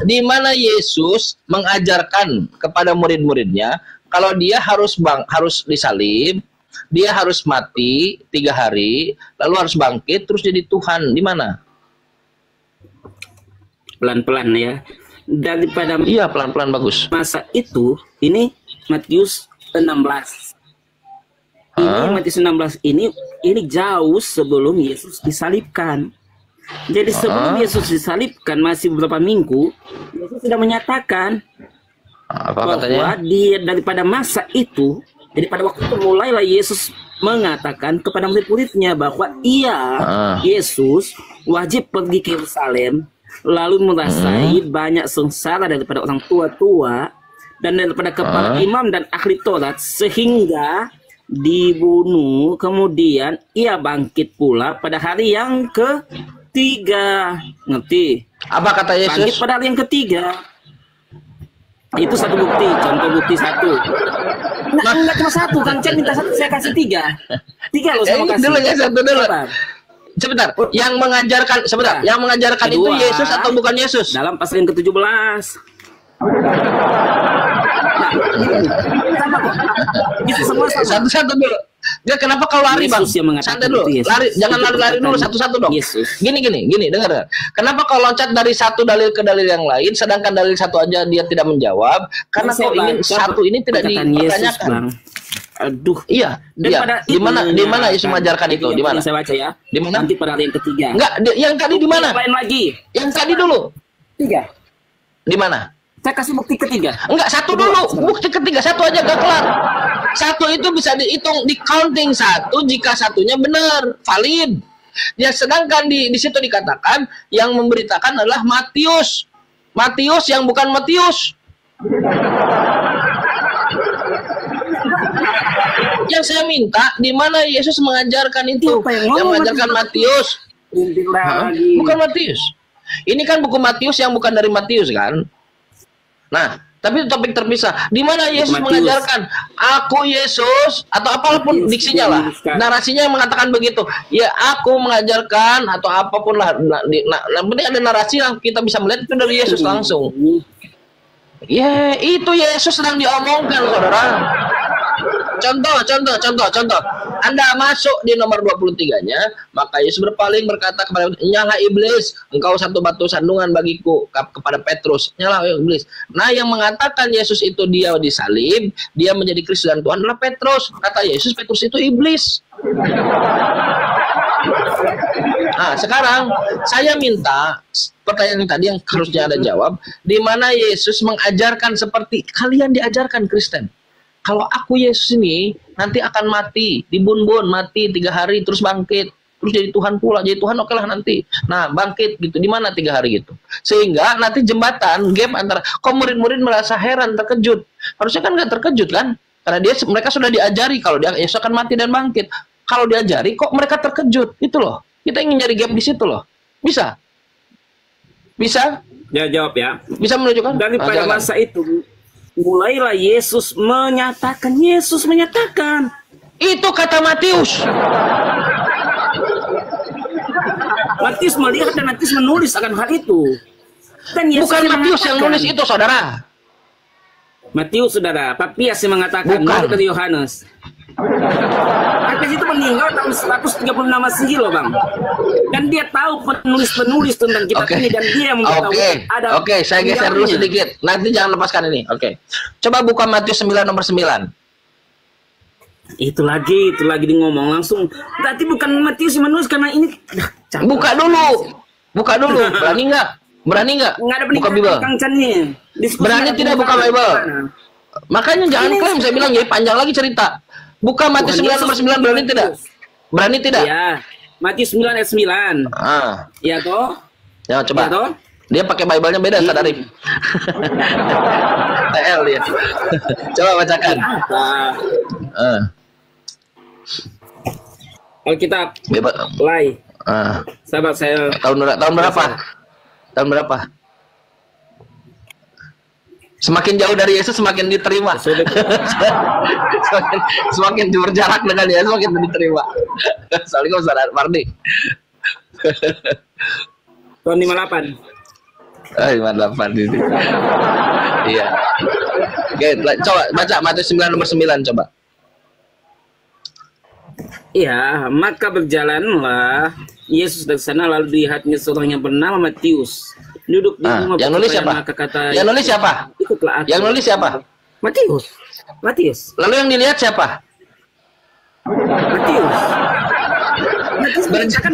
Di mana Yesus mengajarkan kepada murid-muridnya kalau dia harus disalib, dia harus mati 3 hari, lalu harus bangkit terus jadi Tuhan. Di mana?
Pelan-pelan ya. Daripada
pelan-pelan bagus.
Masa itu ini Matius 16. Ini Matius 16 ini jauh sebelum Yesus disalibkan. Jadi sebelum Yesus disalibkan masih beberapa minggu, Yesus sudah menyatakan bahwa dia daripada masa itu, jadi pada waktu itu mulailah Yesus mengatakan kepada murid-muridnya bahwa Yesus wajib pergi ke Yerusalem, lalu merasai banyak sengsara daripada orang tua-tua dan daripada kepala imam dan ahli Taurat sehingga dibunuh. Kemudian ia bangkit pula pada hari yang ketiga. Ngerti?
Apa kata Yesus?
Bangkit pada hari yang ketiga. Itu satu bukti, contoh bukti satu. Enggak cuma satu, Kang Chan minta satu, saya kasih 3. 3 loh saya kasih.
Dulu ya, satu dulu. Sebentar, yang mengajarkan itu Yesus atau bukan Yesus?
Dalam pasal yang ke-17. Sama kok. Itu semua sama.
Satu-satu dulu. Dia kenapa kau lari, Bang? Santai dulu. Jangan lari dulu satu-satu dong. Gini, dengar. Kenapa kau loncat dari satu dalil ke dalil yang lain sedangkan dalil satu aja dia tidak menjawab? Karena kau ingin satu ini tidak dipertanyakan.
Aduh.
Iya,
Daripada
di mana
itu
di mana Yesus
menyatakan.
mengajarkan itu?
Yang
Di mana?
Saya baca ya.
Di mana?
Nanti pada hari yang ketiga.
Enggak, yang tadi di mana?
Yang lain lagi.
Yang tadi dulu.
3.
Di mana?
Saya kasih bukti ketiga.
Enggak, satu dulu. Bukti ketiga, satu aja gak kelar. Satu itu bisa dihitung, di counting satu jika satunya benar, valid. Ya, sedangkan di situ dikatakan yang memberitakan adalah Matius. Matius yang bukan Matius. Yang saya minta, di mana Yesus mengajarkan itu? Yang mengajarkan Matius. Bukan Matius. Ini kan buku Matius yang bukan dari Matius kan? Nah, tapi topik terpisah. Di mana Yesus mengajarkan aku Yesus atau apapun diksinya lah, narasinya yang mengatakan begitu. Ya, aku mengajarkan atau apapun lah. Penting ada narasi yang kita bisa melihat itu dari Yesus langsung. Ya, itu Yesus sedang diomongkan, saudara. Contoh. Anda masuk di nomor 23-nya, maka Yesus berpaling berkata kepada nyala iblis, engkau satu batu sandungan bagiku, kepada Petrus, nyala iblis. Nah, yang mengatakan Yesus itu dia disalib, dia menjadi Kristus dan Tuhan adalah Petrus. Kata Yesus, Petrus itu iblis. Nah, sekarang saya minta pertanyaan tadi yang harusnya ada jawab, di mana Yesus mengajarkan seperti kalian diajarkan Kristen. Kalau aku Yesus ini nanti akan mati, dibun-bun, mati 3 hari, terus bangkit, terus jadi Tuhan pula, jadi Tuhan oke lah nanti. Nah, bangkit gitu, di mana 3 hari gitu. Sehingga nanti jembatan, gap antara, kok murid-murid merasa heran, terkejut. Harusnya kan nggak terkejut kan? Karena mereka sudah diajari kalau dia Yesus akan mati dan bangkit. Kalau diajari, kok mereka terkejut? Itu loh. Kita ingin nyari gap di situ loh. Bisa? Bisa?
Ya, jawab ya.
Bisa menunjukkan?
Dan pada masa itu, mulailah Yesus menyatakan.
Itu kata Matius.
Matius melihat dan Matius menulis akan hal itu. Dan Yesus
bukan Matius yang nulis itu, saudara.
Matius, saudara. Papias yang mengatakan. Bukan dari Yohanes. Papias itu meninggal tahun 136 Masehi loh, Bang. Dan dia tahu penulis-penulis tentang kitab ini, dan dia yang mengetahui ada.
Oke, saya geser dulu sedikit. Nanti jangan lepaskan ini. Oke. Coba buka Matius 9 nomor 9.
Itu lagi di ngomong langsung. Berarti bukan Matius yang menulis karena ini.
Buka dulu. Berani nggak?
Nggak ada
buka Bible. Berani tidak buka Bible? Makanya jangan klaim, saya bilang ya panjang lagi cerita. Buka Matius 9 nomor 9, berani tidak? Berani tidak?
Ya. Matius 9 ayat 9. Iya toh?
Ya, coba.
Ya, toh?
Dia pakai Bible-nya beda, sadari. TL dia. Coba bacakan.
Alkitab. Lai. Sahabat saya.
Tahun berapa? Tahun berapa? Semakin jauh dari Yesus semakin diterima. semakin berjarak dengan Yesus semakin diterima. Assalamualaikum Ustaz Mardi.
Tahun 58.
58 ini. Iya. Oke, coba baca Matius 9 nomor 9 coba.
Iya, maka berjalanlah Yesus dari sana, lalu dilihatnya seorang yang bernama Matius duduk di rumah.
Yang nulis siapa? Yang nulis siapa? Yang nulis siapa?
Matius.
Lalu yang dilihat siapa?
Matius berjalan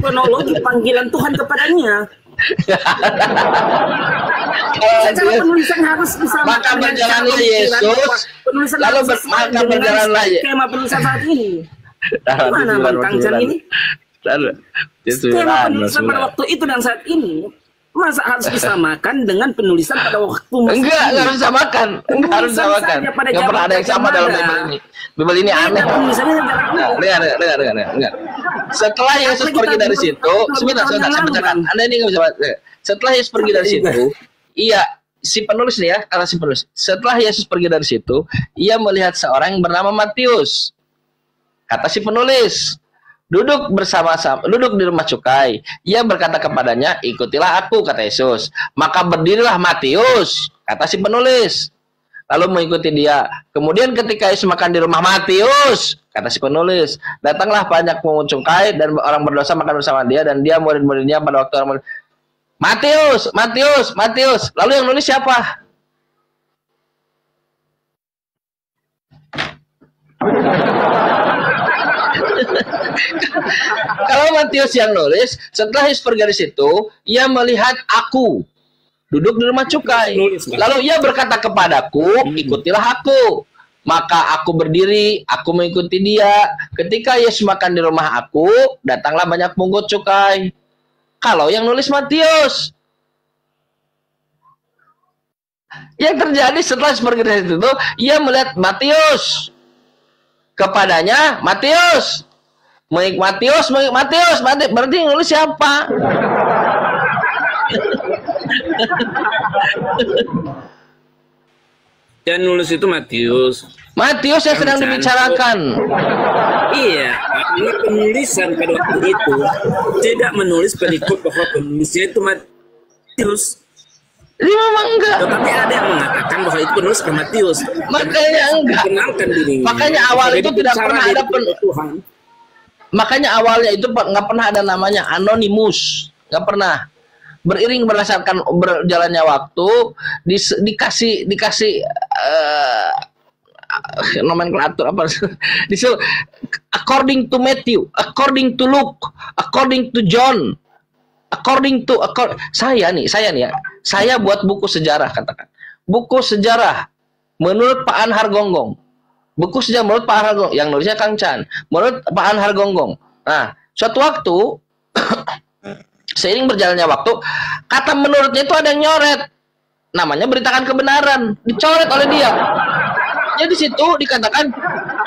kronologi panggilan Tuhan kepadanya. Secara penulisan harus bisa.
Maka berjalanlah Yesus. Lalu maka berjalanlah
skema penulisan saat ini. Mana Bang Chan ini? Skema penulisan pada waktu itu dan saat ini. Masa harus disamakan dengan penulisan pada waktu
enggak harus disamakan. Enggak harus disamakan. Enggak pernah ada yang sama dalam Bible ini. Bible ini aneh. Dengar. Setelah Yesus pergi dari situ, sebentar saya bacakan. Anda ini enggak bisa baca. Setelah Yesus pergi dari situ, si penulis nih ya, karena si penulis. Setelah Yesus pergi dari situ, ia melihat seorang yang bernama Matius. Kata si penulis, duduk di rumah cukai. Ia berkata kepadanya, ikutilah aku, kata Yesus. Maka berdirilah Matius, kata si penulis, lalu mengikuti dia. Kemudian ketika Yesus makan di rumah Matius, kata si penulis, datanglah banyak pungut cukai dan orang berdosa makan bersama dia, dan dia murid-muridnya pada waktu orang Matius. Lalu yang nulis siapa? Kalau Matius yang nulis, setelah Yesus bergaris itu, ia melihat aku duduk di rumah cukai. Lalu ia berkata kepadaku, ikutilah aku. Maka aku berdiri, aku mengikuti dia. Ketika Yesus makan di rumah aku, datanglah banyak pungut cukai. Kalau yang nulis Matius, yang terjadi setelah Yesus bergaris itu, ia melihat Matius. Kepadanya, Matius. Matius, berarti yang nulis siapa?
Yang nulis itu Matius.
Matius yang sedang dibicarakan.
Iya, ini penulisan pada waktu itu tidak menulis perikop bahwa penulisnya itu Matius.
Ini memang enggak.
Tetapi ada yang mengatakan bahwa itu penulis ke Matius.
Makanya enggak.
Kenalkan dirinya.
Makanya awal itu tidak pernah ada
Tuhan.
Makanya awalnya itu nggak pernah ada namanya anonimus, nggak pernah. Beriring berdasarkan berjalannya waktu, dikasih nomenklatur apa disuruh according to Matthew, according to Luke, according to John, saya nih ya, saya buat buku sejarah, katakan buku sejarah menurut Pak Anhar Gonggong, buku sejarah menurut Pak Anhar Gonggong, yang nulisnya Kang Chan, menurut Pak Anhar Gonggong. Nah, suatu waktu seiring berjalannya waktu, kata menurutnya itu ada yang nyoret, namanya beritakan kebenaran, dicoret oleh dia. Jadi situ dikatakan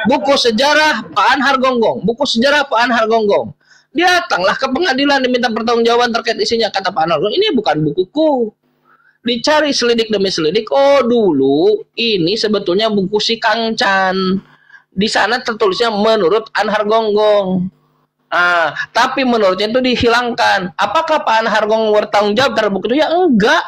buku sejarah Pak Anhar Gonggong, buku sejarah Pak Anhar Gonggong. Dia datanglah ke pengadilan diminta pertanggungjawaban terkait isinya. Kata Pak Anhar Gonggong, ini bukan bukuku. Dicari selidik demi selidik. Oh, dulu ini sebetulnya buku si Kang Chan. Di sana tertulisnya menurut Anhar Gonggong. Nah, tapi menurutnya itu dihilangkan. Apakah Pak Anhar Gonggong bertanggung jawab terhadap buku itu? Ya enggak.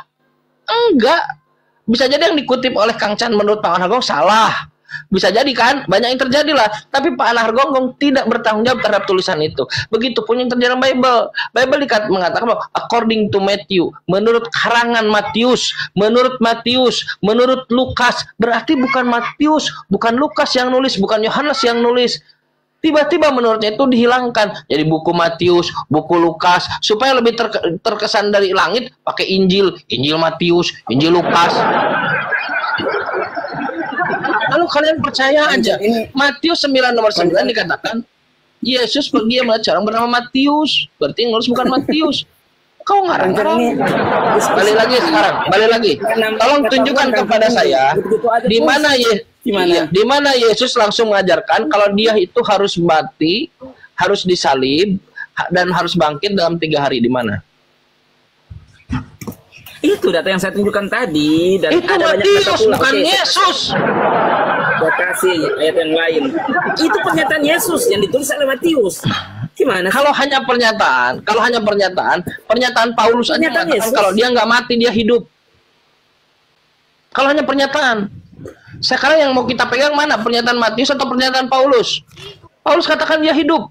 Bisa jadi yang dikutip oleh Kang Chan menurut Pak Anhar Gonggong salah. Bisa jadi kan, banyak yang terjadi lah. Tapi Pak Anhar Gonggong tidak bertanggung jawab terhadap tulisan itu. Begitupun yang terjadi dalam Bible. Bible mengatakan bahwa according to Matthew, menurut karangan Matius, menurut Lukas. Berarti bukan Matius, bukan Lukas yang nulis, bukan Yohanes yang nulis. Tiba-tiba menurutnya itu dihilangkan. Jadi buku Matius, buku Lukas, supaya lebih terkesan dari langit, pakai Injil Matius, Injil Lukas. Lalu kalian percaya aja. Matius 9 nomor 9 dikatakan Yesus pergi melihat orang bernama Matius. Berarti yang nulis bukan Matius. Kau ngarang-ngarang. Balik lagi. Tolong tunjukkan kepada saya di mana Yesus langsung mengajarkan kalau dia itu harus mati, harus disalib, dan harus bangkit dalam 3 hari. Di mana?
Itu data yang saya tunjukkan tadi, dan
itu
ada
Matius, bukan Yesus.
Saya kasih ayat yang lain. Itu pernyataan Yesus yang ditulis oleh Matius. Gimana?
Kalau hanya pernyataan Paulus aja mengatakan kalau dia nggak mati dia hidup. Kalau hanya pernyataan. Sekarang yang mau kita pegang mana? Pernyataan Matius atau pernyataan Paulus? Paulus katakan dia hidup.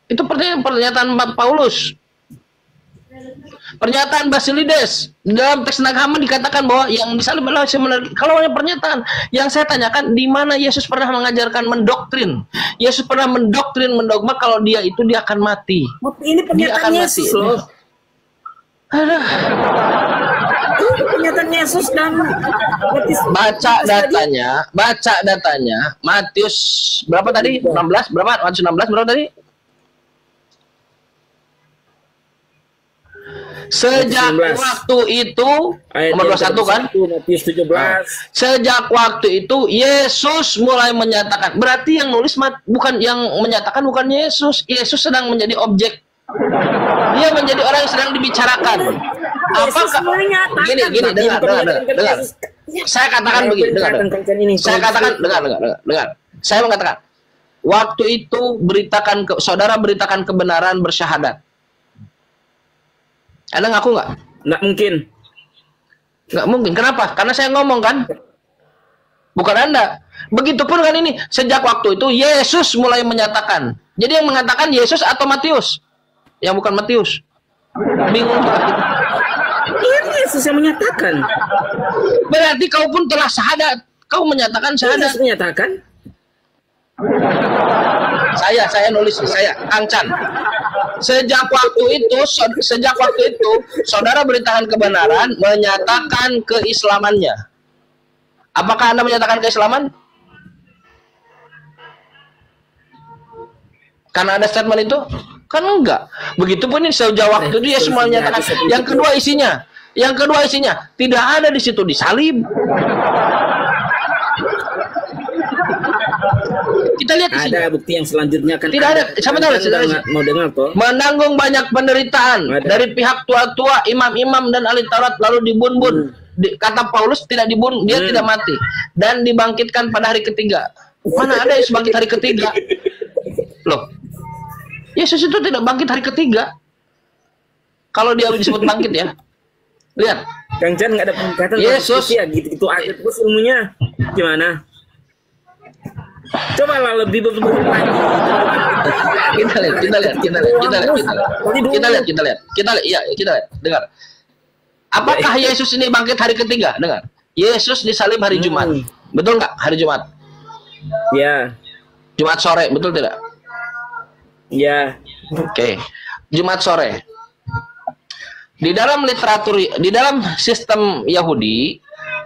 Itu pernyataan Paulus. Pernyataan Basilides dalam teks Nag Hammadi dikatakan bahwa yang disalib adalah sebenarnya. Kalau hanya pernyataan, yang saya tanyakan di mana Yesus pernah mengajarkan mendoktrin? Yesus pernah mendogma kalau dia akan mati.
Ini pernyataan Yesus loh. Itu pernyataan Yesus dan
baca datanya Matius berapa tadi? 16 berapa? Matius 16 berapa tadi? Sejak waktu itu nomor 21 kan?
Matius 17.
Sejak waktu itu Yesus mulai menyatakan. Berarti yang nulis bukan yang menyatakan bukan Yesus. Yesus sedang menjadi objek. Dia menjadi orang yang sedang dibicarakan. Apakah gini dengar. Saya katakan begini, dengar. Saya mengatakan waktu itu saudara beritakan kebenaran bersyahadat. Anda ngaku nggak?
Nggak mungkin.
Nggak mungkin. Kenapa? Karena saya ngomong kan. Bukan Anda. Begitupun kan ini. Sejak waktu itu Yesus mulai menyatakan. Jadi yang mengatakan Yesus atau Matius? Yang bukan Matius. Bingung juga.
Ini Yesus yang menyatakan.
Berarti kau pun telah syahadat. Kau menyatakan syahadat.
Yesus menyatakan.
Saya nulis, saya Kang Chan. Sejak waktu itu saudara beritakan kebenaran, menyatakan keislamannya. Apakah Anda menyatakan keislaman? Karena ada statement itu? Kan enggak. Begitupun ini sejak waktu itu dia semua menyatakan. Yang kedua isinya tidak ada di situ disalib. Kita lihat di sini.
Ada bukti yang selanjutnya kan.
Tidak ada. Siapa tahu
mau dengar toh?
Menanggung banyak penderitaan dari pihak tua-tua, imam-imam dan ahli Taurat, lalu dibun-bun. Kata Paulus tidak dibun, dia tidak mati dan dibangkitkan pada hari ketiga. Mana ada Yesus bangkit hari ketiga? Loh, Yesus itu tidak bangkit hari ketiga. Kalau dia disebut bangkit ya, lihat.
Kang Chan nggak ada pengkaitan
Yesus
ya gitu aja terus ilmunya gimana? Coba lah lebih betul-betul lagi.
Kita lihat. Dengar. Apakah Yesus ini bangkit hari ketiga? Dengar. Yesus disalib hari Jumat. Betul nggak? Hari Jumat.
Ya.
Jumat sore, betul tidak?
Ya.
Oke. Jumat sore. Di dalam literatur, di dalam sistem Yahudi,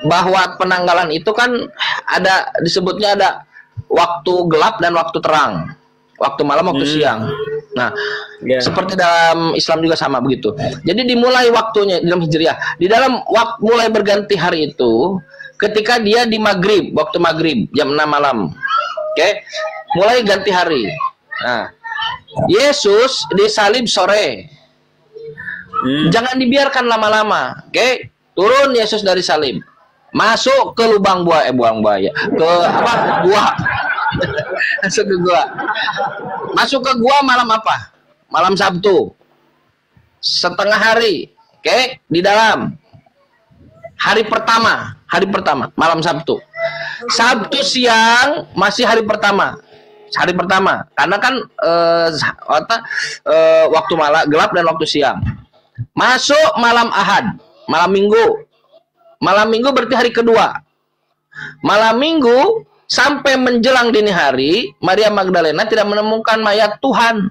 bahwa penanggalan itu kan ada disebutnya ada waktu gelap dan waktu terang, waktu malam, waktu siang. Nah, seperti dalam Islam juga sama begitu. Jadi dimulai waktunya dalam Hijriah, di dalam waktu mulai berganti hari itu, ketika dia di maghrib, waktu maghrib jam 6 malam, oke, mulai ganti hari. Nah, Yesus disalib sore. Jangan dibiarkan lama-lama, oke? Turun Yesus dari salib, masuk ke lubang buaya, ke apa? Gua. Masuk ke gua malam apa? Malam Sabtu. Setengah hari, oke? Di dalam hari pertama, malam Sabtu. Sabtu siang masih hari pertama. Karena kan waktu malam gelap dan waktu siang. Masuk malam Ahad, malam Minggu. Malam Minggu berarti hari kedua. Malam Minggu sampai menjelang dini hari, Maria Magdalena tidak menemukan mayat Tuhan.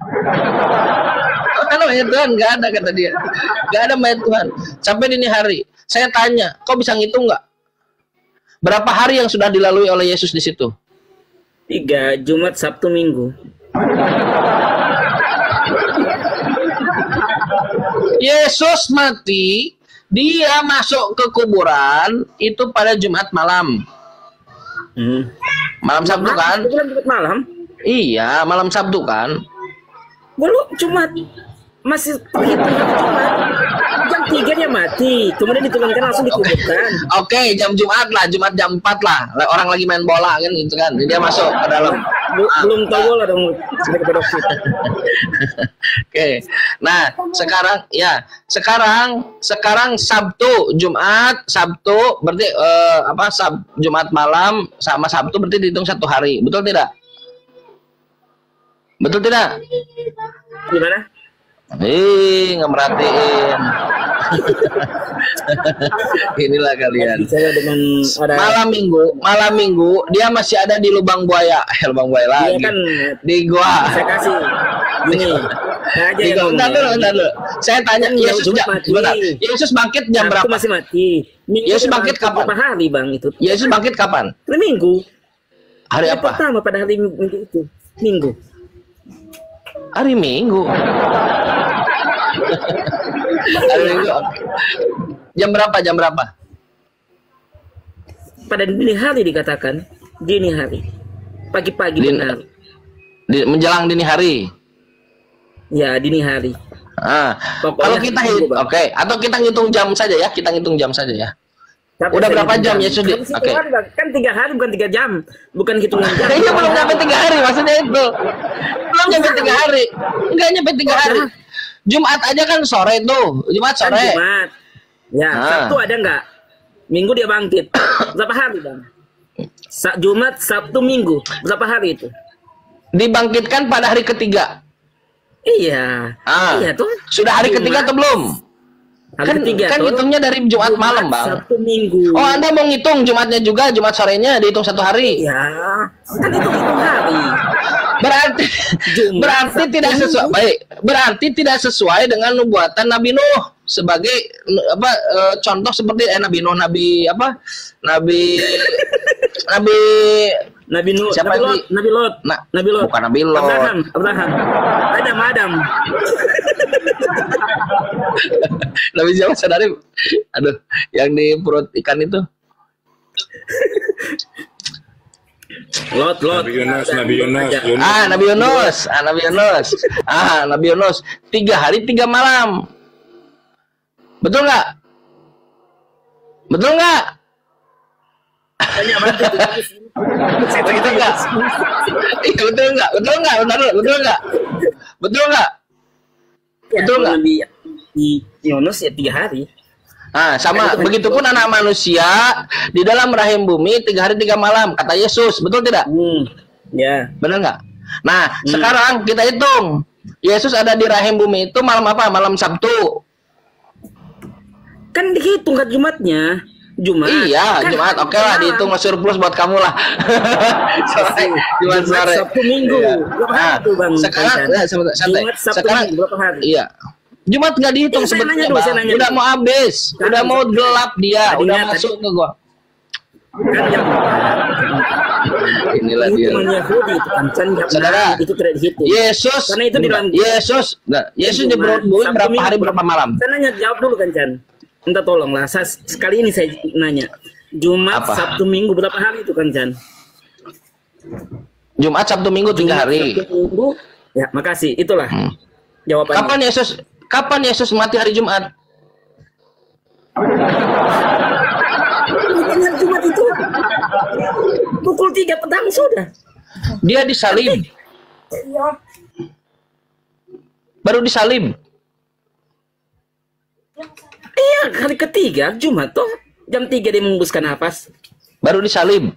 Karena mayat Tuhan nggak ada, kata dia. Nggak ada mayat Tuhan. Sampai dini hari. Saya tanya, kau bisa ngitung nggak? Berapa hari yang sudah dilalui oleh Yesus di situ?
3, Jumat, Sabtu, Minggu.
Yesus mati, dia masuk ke kuburan itu pada Jumat malam. Malam Sabtu kan?
Jumat malam?
Iya, malam Sabtu kan?
Belum, Jumat. Masih terhitung Jumat. Jam 3 dia mati, kemudian diturunkan langsung dikuburkan.
Oke, jam Jumat lah, Jumat jam 4 lah. Orang lagi main bola kan gitu kan. Dia masuk ke dalam.
Belum tahu bola dong.
Oke. Nah, sekarang Sabtu, Jumat, Sabtu berarti Jumat malam sama Sabtu berarti dihitung 1 hari. Betul tidak? Betul tidak?
Gimana?
Nggak merhatiin. Inilah kalian. Malam minggu dia masih ada di lubang buaya. Lubang buaya lagi.
Dia kan
di gua.
Saya kasih.
Bentar dulu. Saya tanya Yesus bangkit jam berapa?
Masih mati.
Yesus bangkit kapan?
Berapa hari bang itu?
Yesus bangkit kapan?
Hari Minggu.
Hari apa?
Pertama pada hari Minggu itu. Minggu.
Hari Minggu. Hari Minggu. Jam berapa?
Pada dini hari dikatakan. Dini hari. Pagi-pagi benar.
Menjelang dini hari.
Ya, dini hari.
Kalau kita atau kita ngitung jam saja ya. Udah berapa jam Yesus di?
Kan 3 hari bukan 3 jam. Bukan hitungan jam.
Iya, belum nyampe 3 hari maksudnya itu. Belum nyampe 3 hari. Enggak nyampe 3 hari. Jumat aja kan sore tuh. Jumat sore.
Kan Jumat. Ya, Sabtu ada enggak? Minggu dia bangkit. Berapa hari, Bang? Jumat, Sabtu, Minggu. Berapa hari itu?
Dibangkitkan pada hari ketiga.
Iya. Iya tuh.
Sudah hari ketiga atau belum?
Hari
Kan
ketiga
kan
toh.
hitungnya dari Jumat malam, Bang.
Sabtu Minggu.
Oh, Anda mau ngitung Jumatnya juga, Jumat sorenya dihitung 1 hari.
Ya, kan itu hitung hari.
Berarti
Jumat,
berarti
Sabtu,
tidak sesuai.
Minggu.
Baik, berarti tidak sesuai dengan nubuatan Nabi Nuh sebagai contoh seperti Nabi Nuh, Nabi apa? Nabi Nabi
Nabi Nuh,
Siapa
Nabi
yang
Lot, Nabi Lot, Nabi Lot.
bukan Nabi Lot.
Abraham. Adam.
Nabi siapa saudari? Aduh, yang di perut ikan itu.
Lot.
Nabi Yunus.
Nabi Yunus. 3 hari 3 malam. Betul nggak? Betul nggak? Betul nggak? Iya, betul nggak? Betul nggak? Betul nggak? Betul nggak? Betul nggak?
Di Yunus ya 3 hari.
Nah, sama begitupun anak manusia di dalam rahim bumi 3 hari 3 malam kata Yesus, betul tidak?
Ya.
Benar nggak? Nah, sekarang kita hitung. Yesus ada di rahim bumi itu malam apa? Malam Sabtu.
Kan dihitung kan Jumatnya. Jumat.
Iya,
kan
Jumat. Oke lah, dihitung surplus buat kamu lah. Jumat sore.
Sabtu Minggu.
Iya.
Berapa hari tuh, Bang?
Sekarang, santai.
Jumat, Sabtu,
Sekarang,
Minggu, berapa hari?
iya. Jumat nggak dihitung
Saya
sebetulnya,
nanya dulu, saya
Bang.
nanya
Udah
dulu.
mau habis,
Kan,
udah mau gelap dia,
tadinya-
udah masuk ke gua.
Kan yang
Inilah dia.
hitungan Yahudi itu kan
Saudara,
itu tidak dihitung.
Yesus,
Karena itu di dalam
Yesus di perut bumi
Sabtu,
berapa
Minggu,
hari berapa malam?
Saya nanya, jawab dulu kan, Chan. Minta tolonglah. Sekali ini saya nanya. Jumat,
Apa?
Sabtu, Minggu berapa hari itu kan, Chan?
Jumat, Sabtu, Minggu 3 hari.
Sabtu, Minggu. Ya, makasih. Itulah jawabannya.
Kapan Yesus mati hari Jumat?
Hari Jumat itu pukul 3 petang sudah.
Dia disalib. Baru disalib.
Iya, hari ketiga Jumat toh. Jam 3 dia mengembuskan napas.
Baru disalib.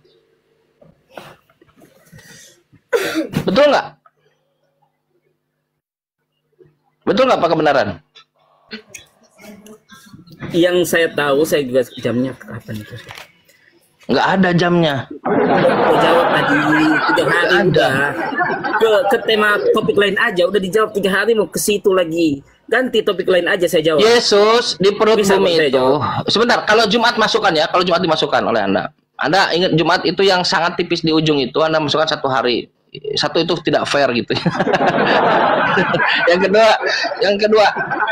Betul nggak? Betul nggak Pak kebenaran?
Yang saya tahu, saya juga jamnya kapan itu?
Nggak ada jamnya.
Udah jawab tadi 3 hari
Nggak ada.
udah. Ke tema topik lain aja. Udah dijawab 3 hari mau ke situ lagi. Ganti topik lain aja saya jawab.
Yesus di perut
Bisa,
bumi
saya
itu.
jawab.
Sebentar, kalau Jumat masukkan ya, kalau Jumat dimasukkan oleh Anda. Anda ingat Jumat itu yang sangat tipis di ujung itu, Anda masukkan 1 hari. 1 itu tidak fair gitu. yang kedua,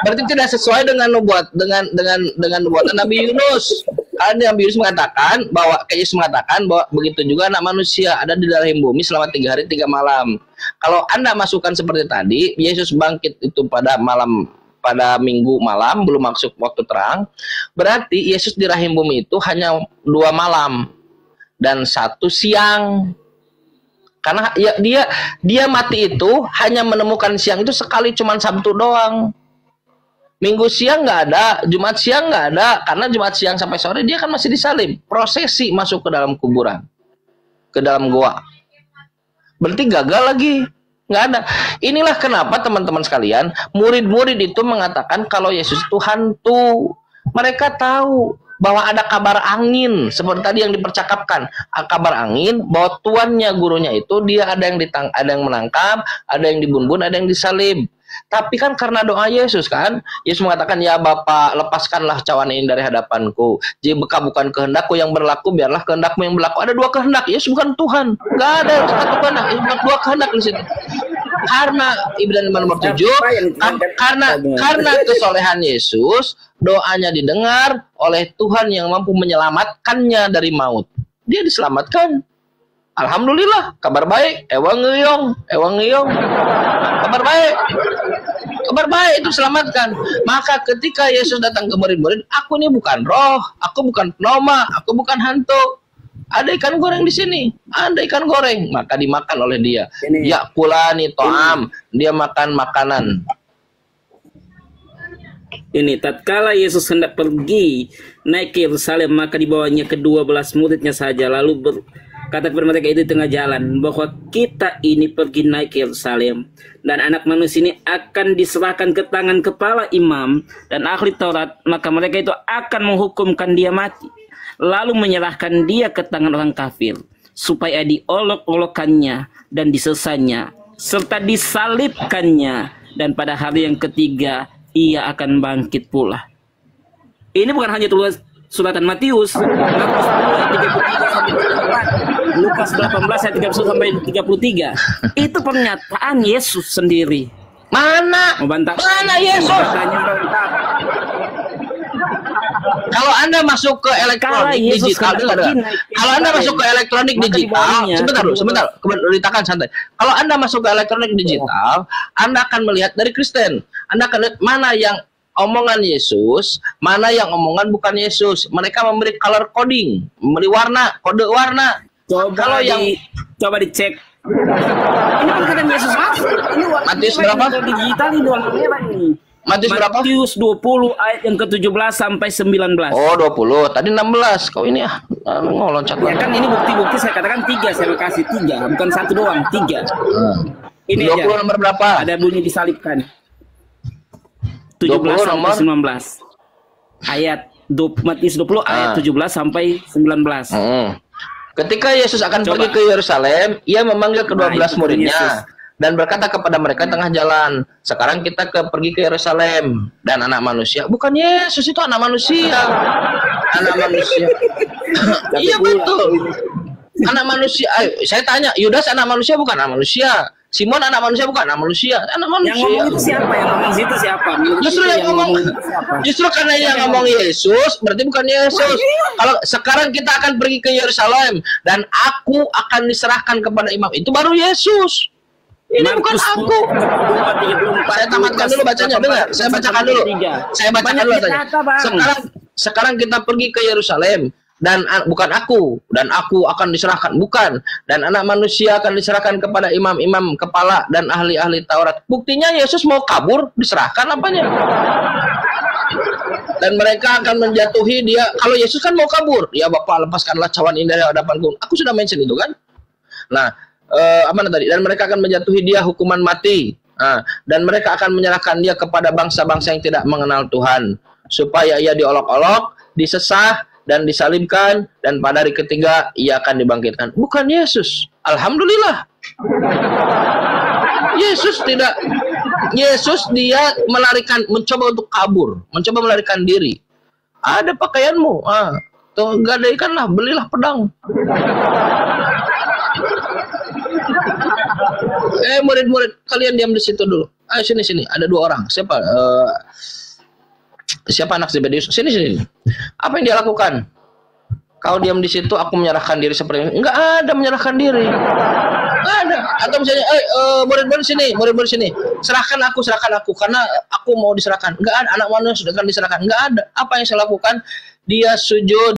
berarti tidak sesuai dengan nubuatan Nabi Yunus. Karena Nabi Yunus mengatakan bahwa Yesus mengatakan bahwa begitu juga anak manusia ada di dalam bumi selama 3 hari 3 malam. Kalau Anda masukkan seperti tadi, Yesus bangkit itu pada minggu malam, belum masuk waktu terang, berarti Yesus di rahim bumi itu hanya 2 malam dan 1 siang. Karena ya, dia mati itu hanya menemukan siang itu sekali, cuman Sabtu doang. Minggu siang nggak ada, Jumat siang nggak ada, karena Jumat siang sampai sore dia kan masih disalib, prosesi masuk ke dalam kuburan, ke dalam goa. Berarti gagal lagi, nggak ada. Inilah kenapa teman-teman sekalian, murid-murid itu mengatakan kalau Yesus itu hantu. Mereka tahu bahwa ada kabar angin, seperti tadi yang dipercakapkan, kabar angin bahwa tuannya, gurunya itu dia ada yang menangkap, ada yang dibunuh, ada yang disalib. Tapi kan karena doa Yesus kan, Yesus mengatakan, ya Bapa, lepaskanlah cawan ini dari hadapanku. Jika bukan kehendakku yang berlaku, biarlah kehendakmu yang berlaku. Ada 2 kehendak. Yesus bukan Tuhan. Nggak ada 1 kehendak. Yesus bukan 2 kehendak di situ. Karena Ibrani nomor 7, karena kesolehan Yesus, doanya didengar oleh Tuhan yang mampu menyelamatkannya dari maut. Dia diselamatkan. Alhamdulillah, kabar baik. Ewang ngeyong. Kabar baik itu selamatkan. Maka ketika Yesus datang ke murid-murid, aku ini bukan roh, aku bukan penoma, aku bukan hantu. Ada ikan goreng di sini, ada ikan goreng, maka dimakan oleh dia. Ya kulani to'am, dia makan makanan.
Ini tatkala Yesus hendak pergi naik ke Yerusalem, maka dibawanya ke-12 muridnya saja, lalu kata kepada mereka itu di tengah jalan, bahwa kita ini pergi naik ke Yerusalem, dan anak manusia ini akan diserahkan ke tangan kepala imam dan ahli Taurat, maka mereka itu akan menghukumkan dia mati, lalu menyerahkan dia ke tangan orang kafir, supaya diolok-olokannya dan disesanya, serta disalibkannya, dan pada hari yang ketiga ia akan bangkit pula. Ini bukan hanya tulis suratan Matius, Markus 10 ayat 33 sampai 34, Lukas 18 ayat 31 sampai 33. Itu pernyataan Yesus sendiri.
Mana?
Membantah.
Mana Yesus? Kalau Anda masuk ke elektronik digital, kalau Anda masuk ke elektronik digital, sebentar, ditakan santai. Kalau Anda masuk ke elektronik digital, Anda akan melihat dari Kristen. Anda akan lihat mana yang omongan Yesus, mana yang omongan bukan Yesus. Mereka memberi color coding, memberi warna, kode warna. Kalau yang
coba dicek. Ini perkataan Yesus asli. Ini
Matius berapa?
Digital ini warna merah ini.
Matius berapa?
Matius 20 ayat yang ke-17 sampai 19.
Oh, 20. Tadi 16. Kau ini ngeloncat.
Ya kan ini bukti-bukti saya katakan 3, saya kasih 3, bukan 1 doang, 3. Ini
20
aja.
nomor berapa?
Ada bunyi disalibkan. 17 sampai 19. Ayat Matius 20 ayat 17 sampai 19.
Ketika Yesus akan pergi ke Yerusalem, ia memanggil ke-12 muridnya dan berkata kepada mereka tengah jalan, sekarang kita pergi ke Yerusalem, dan anak manusia, bukan Yesus, itu anak manusia. Anak manusia. Iya betul. Anak manusia. Ayo, saya tanya, Yudas anak manusia bukan anak manusia? Simon anak manusia bukan anak manusia? Anak manusia.
Yang ngomong itu siapa? Yang ngomong itu siapa?
Justru yang ngomong, justru karena yang ngomong Yesus, berarti bukan Yesus. Kalau sekarang kita akan pergi ke Yerusalem dan aku akan diserahkan kepada imam, itu baru Yesus. Ini bukan aku. Saya tamatkan dulu bacanya, dengar. Saya bacakan dulu. Saya bacakan dulu tanya. Sekarang kita pergi ke Yerusalem dan bukan aku, dan aku akan diserahkan, bukan, dan anak manusia akan diserahkan kepada imam-imam kepala dan ahli-ahli Taurat. Buktinya Yesus mau kabur, diserahkan apanya? Dan mereka akan menjatuhi dia. Kalau Yesus kan mau kabur, ya Bapak lepaskanlah cawan ini dari hadapanku. Aku sudah mention itu kan. Nah, apa tadi? Dan mereka akan menjatuhi dia hukuman mati. Dan mereka akan menyerahkan dia kepada bangsa-bangsa yang tidak mengenal Tuhan, supaya ia diolok-olok, disesah, dan disalibkan, dan pada hari ketiga ia akan dibangkitkan. Bukan Yesus. Alhamdulillah. Yesus tidak. Yesus dia mencoba untuk kabur, mencoba melarikan diri. Ada pakaianmu, tuh gadaikanlah, belilah pedang. Murid-murid, kalian diam di situ dulu. Ayo sini, ada 2 orang. Siapa anak Zebedius? Sini. Apa yang dia lakukan? Kau diam di situ, aku menyerahkan diri seperti ini. Enggak ada menyerahkan diri. Enggak ada. Atau misalnya, murid-murid sini. Serahkan aku, karena aku mau diserahkan. Enggak ada. Anak manusia sudah akan diserahkan. Enggak ada. Apa yang saya lakukan? Dia sujud